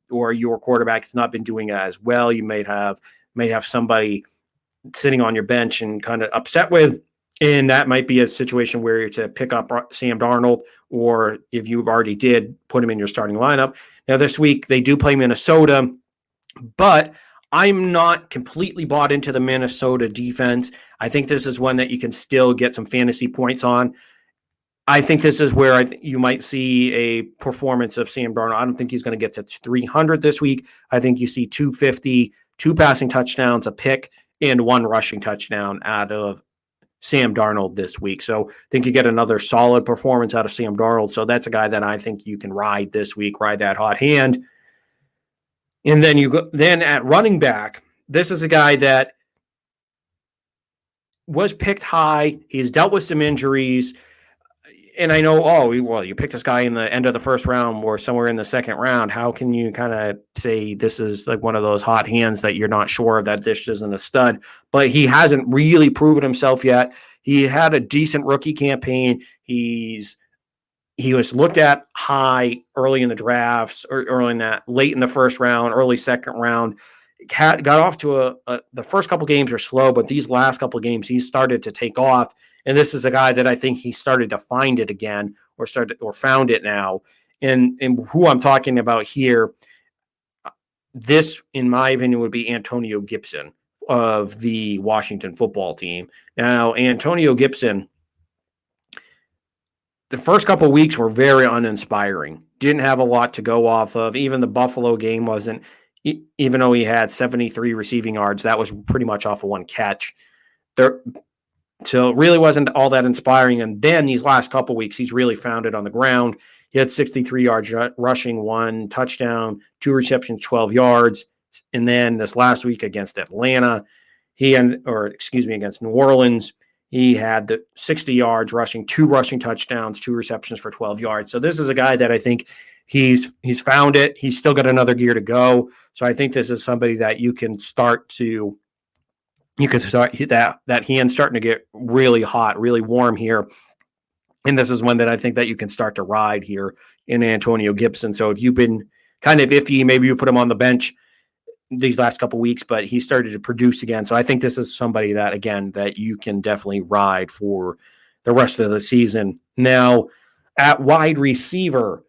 or your quarterback has not been doing as well, you may have somebody sitting on your bench and kind of upset with. And that might be a situation where you're to pick up Sam Darnold, or if you already did, put him in your starting lineup. Now, this week, they do play Minnesota, but I'm not completely bought into the Minnesota defense. I think this is one that you can still get some fantasy points on. I think this is where you might see a performance of Sam Darnold. I don't think he's going to get to 300 this week. I think you see 250, 2 passing touchdowns, a pick, and 1 rushing touchdown out of Sam Darnold this week. So I think you get another solid performance out of Sam Darnold. So that's a guy that I think you can ride this week, ride that hot hand. And then at running back, this is a guy that was picked high. He's dealt with some injuries. And I know, you picked this guy in the end of the first round or somewhere in the second round. How can you kind of say this is like one of those hot hands that you're not sure that this isn't a stud? But he hasn't really proven himself yet. He had a decent rookie campaign. He was looked at high early in the drafts, or early in that, late in the first round, early second round. Got off to the first couple games are slow, but these last couple games he started to take off. And this is a guy that I think he started to find it again, or found it now. And who I'm talking about here, this, in my opinion, would be Antonio Gibson of the Washington football team. Now, Antonio Gibson, the first couple of weeks were very uninspiring. Didn't have a lot to go off of. Even the Buffalo game wasn't, even though he had 73 receiving yards, that was pretty much off of 1 catch. So it really wasn't all that inspiring. And then these last couple of weeks, he's really found it on the ground. He had 63 yards rushing, 1 touchdown, 2 receptions, 12 yards. And then this last week against Atlanta, against New Orleans, he had the 60 yards rushing, 2 rushing touchdowns, 2 receptions for 12 yards. So this is a guy that I think he's found it. He's still got another gear to go. So I think this is somebody that you can start that hand starting to get really hot, really warm here. And this is one that I think that you can start to ride here in Antonio Gibson. So if you've been kind of iffy, maybe you put him on the bench these last couple of weeks, but he started to produce again. So I think this is somebody that, again, that you can definitely ride for the rest of the season. Now, at wide receiver,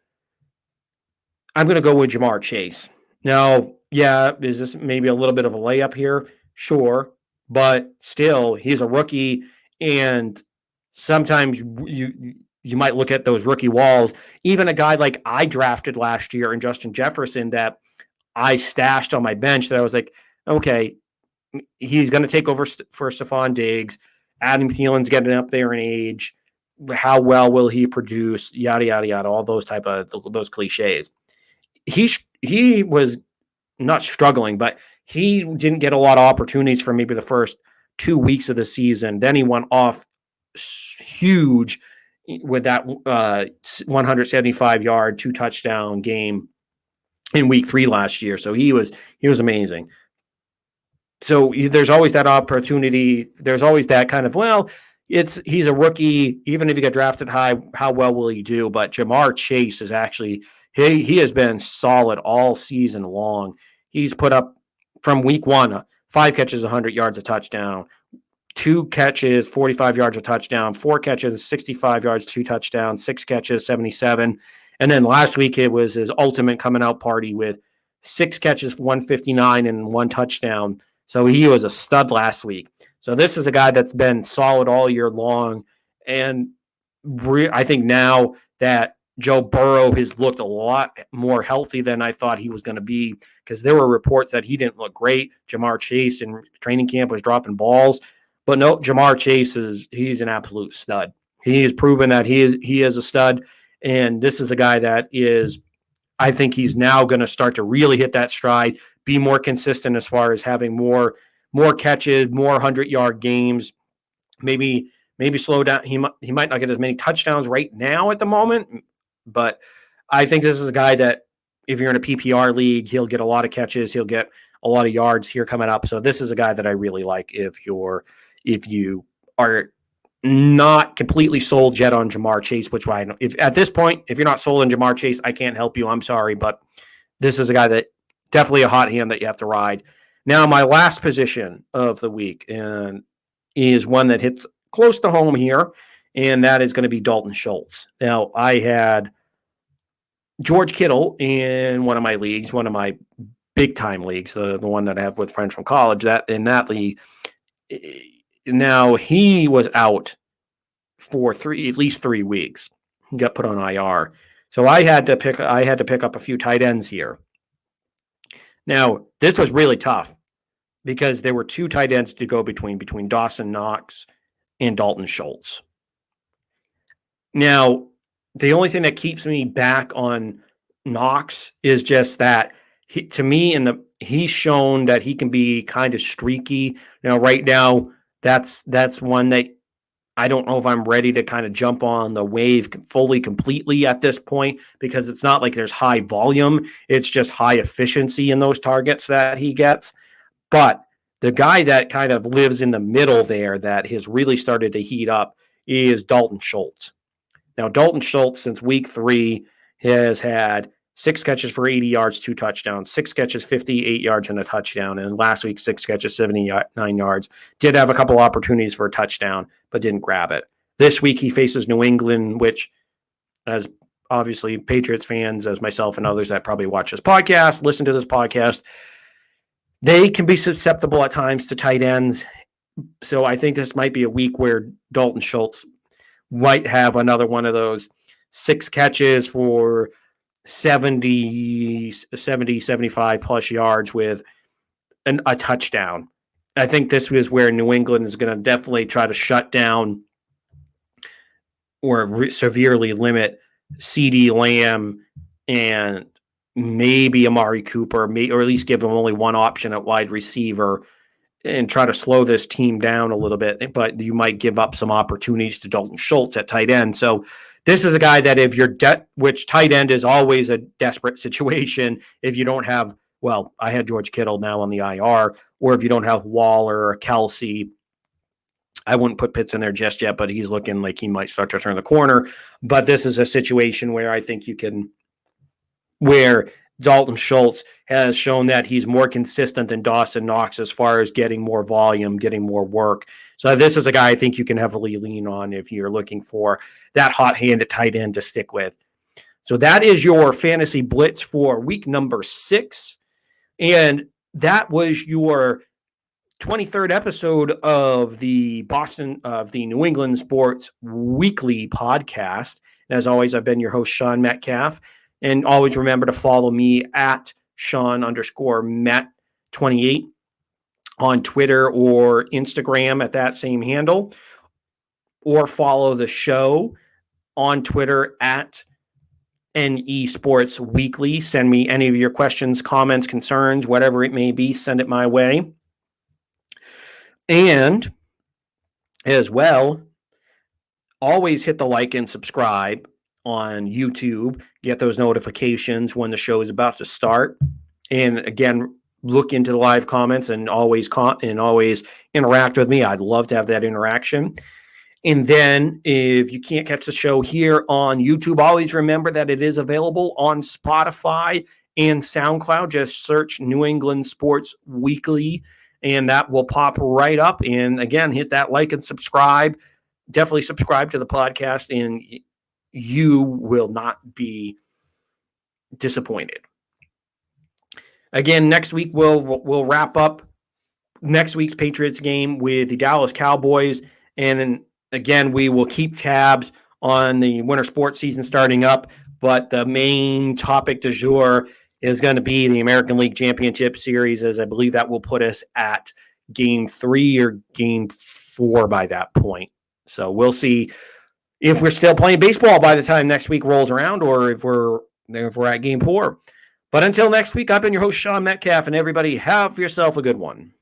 I'm going to go with Jamar Chase. Now, is this maybe a little bit of a layup here? Sure. But still, he's a rookie, and sometimes you might look at those rookie walls. Even a guy like I drafted last year in Justin Jefferson that I stashed on my bench, that I was like, okay, he's going to take over for Stephon Diggs. Adam Thielen's getting up there in age. How well will he produce? Yada, yada, yada, all those type of those cliches. He was not struggling, but he didn't get a lot of opportunities for maybe the first 2 weeks of the season. Then he went off huge with that 175-yard, 2-touchdown game in week 3 last year. So he was amazing. So there's always that opportunity. There's always that kind of, well, he's a rookie. Even if he got drafted high, how well will he do? But Jamar Chase is actually, he has been solid all season long. He's put up from week 1, 5 catches, 100 yards, a touchdown, 2 catches, 45 yards, a touchdown, 4 catches, 65 yards, 2 touchdowns, 6 catches, 77. And then last week it was his ultimate coming out party with 6 catches, 159 and 1 touchdown. So he was a stud last week. So this is a guy that's been solid all year long. And I think now that Joe Burrow has looked a lot more healthy than I thought he was going to be, because there were reports that he didn't look great. Jamar Chase in training camp was dropping balls. But no, Jamar Chase he's an absolute stud. He has proven that he is a stud. And this is a guy that is, I think he's now going to start to really hit that stride, be more consistent as far as having more catches, more 100-yard games, maybe slow down. He might not get as many touchdowns right now at the moment, but I think this is a guy that if you're in a PPR league, he'll get a lot of catches. He'll get a lot of yards here coming up. So this is a guy that I really like if you are not completely sold yet on Jamar Chase, which if at this point, if you're not sold on Jamar Chase, I can't help you. I'm sorry, but this is a guy that definitely a hot hand that you have to ride. Now, my last position of the week and is one that hits close to home here, and that is going to be Dalton Schultz. Now, I had George Kittle in one of my leagues, one of my big-time leagues, the one that I have with friends from college. That in that league, now he was out for at least 3 weeks. He got put on IR. So I had to pick up a few tight ends here. Now, this was really tough because there were 2 tight ends to go between Dawson Knox and Dalton Schultz. Now, the only thing that keeps me back on Knox is just that he's shown that he can be kind of streaky. Now, right now, that's one that I don't know if I'm ready to kind of jump on the wave fully completely at this point, because it's not like there's high volume. It's just high efficiency in those targets that he gets. But the guy that kind of lives in the middle there that has really started to heat up is Dalton Schultz. Now, Dalton Schultz, since week 3, has had 6 catches for 80 yards, 2 touchdowns, 6 catches, 58 yards, and a touchdown. And last week, 6 catches, 79 yards. Did have a couple opportunities for a touchdown, but didn't grab it. This week, he faces New England, which, as obviously Patriots fans, as myself and others that probably watch this podcast, listen to this podcast, they can be susceptible at times to tight ends. So I think this might be a week where Dalton Schultz might have another one of those 6 catches for 70, 75 plus yards with a touchdown. I think this is where New England is going to definitely try to shut down or severely limit CeeDee Lamb and maybe Amari Cooper, or at least give him only one option at wide receiver and try to slow this team down a little bit. But you might give up some opportunities to Dalton Schultz at tight end. So this is a guy that if you're which tight end is always a desperate situation if you don't have, well, I had George Kittle now on the IR, or if you don't have Waller or Kelsey. I wouldn't put Pitts in there just yet, but he's looking like he might start to turn the corner. But this is a situation where I think where Dalton Schultz has shown that he's more consistent than Dawson Knox as far as getting more volume, getting more work. So this is a guy I think you can heavily lean on if you're looking for that hot hand at tight end to stick with. So that is your Fantasy Blitz for week number 6. And that was your 23rd episode of the New England Sports Weekly podcast. And as always, I've been your host, Sean Metcalf. And always remember to follow me at Sean_Met28 on Twitter or Instagram at that same handle, or follow the show on Twitter at NE Sports Weekly. Send me any of your questions, comments, concerns, whatever it may be, send it my way. And as well, always hit the like and subscribe on YouTube. Get those notifications when the show is about to start. And again, look into the live comments and always interact with me. I'd love to have that interaction. And then if you can't catch the show here on YouTube, always remember that it is available on Spotify and SoundCloud. Just search New England Sports Weekly, and that will pop right up. And again, hit that like and subscribe. Definitely subscribe to the podcast, and you will not be disappointed. Again, next week we'll wrap up next week's Patriots game with the Dallas Cowboys, and then again we will keep tabs on the winter sports season starting up. But the main topic du jour is going to be the American League Championship Series, as I believe that will put us at Game 3 or Game 4 by that point. So we'll see if we're still playing baseball by the time next week rolls around, or if we're at Game 4. But until next week, I've been your host, Sean Metcalf, and everybody have yourself a good one.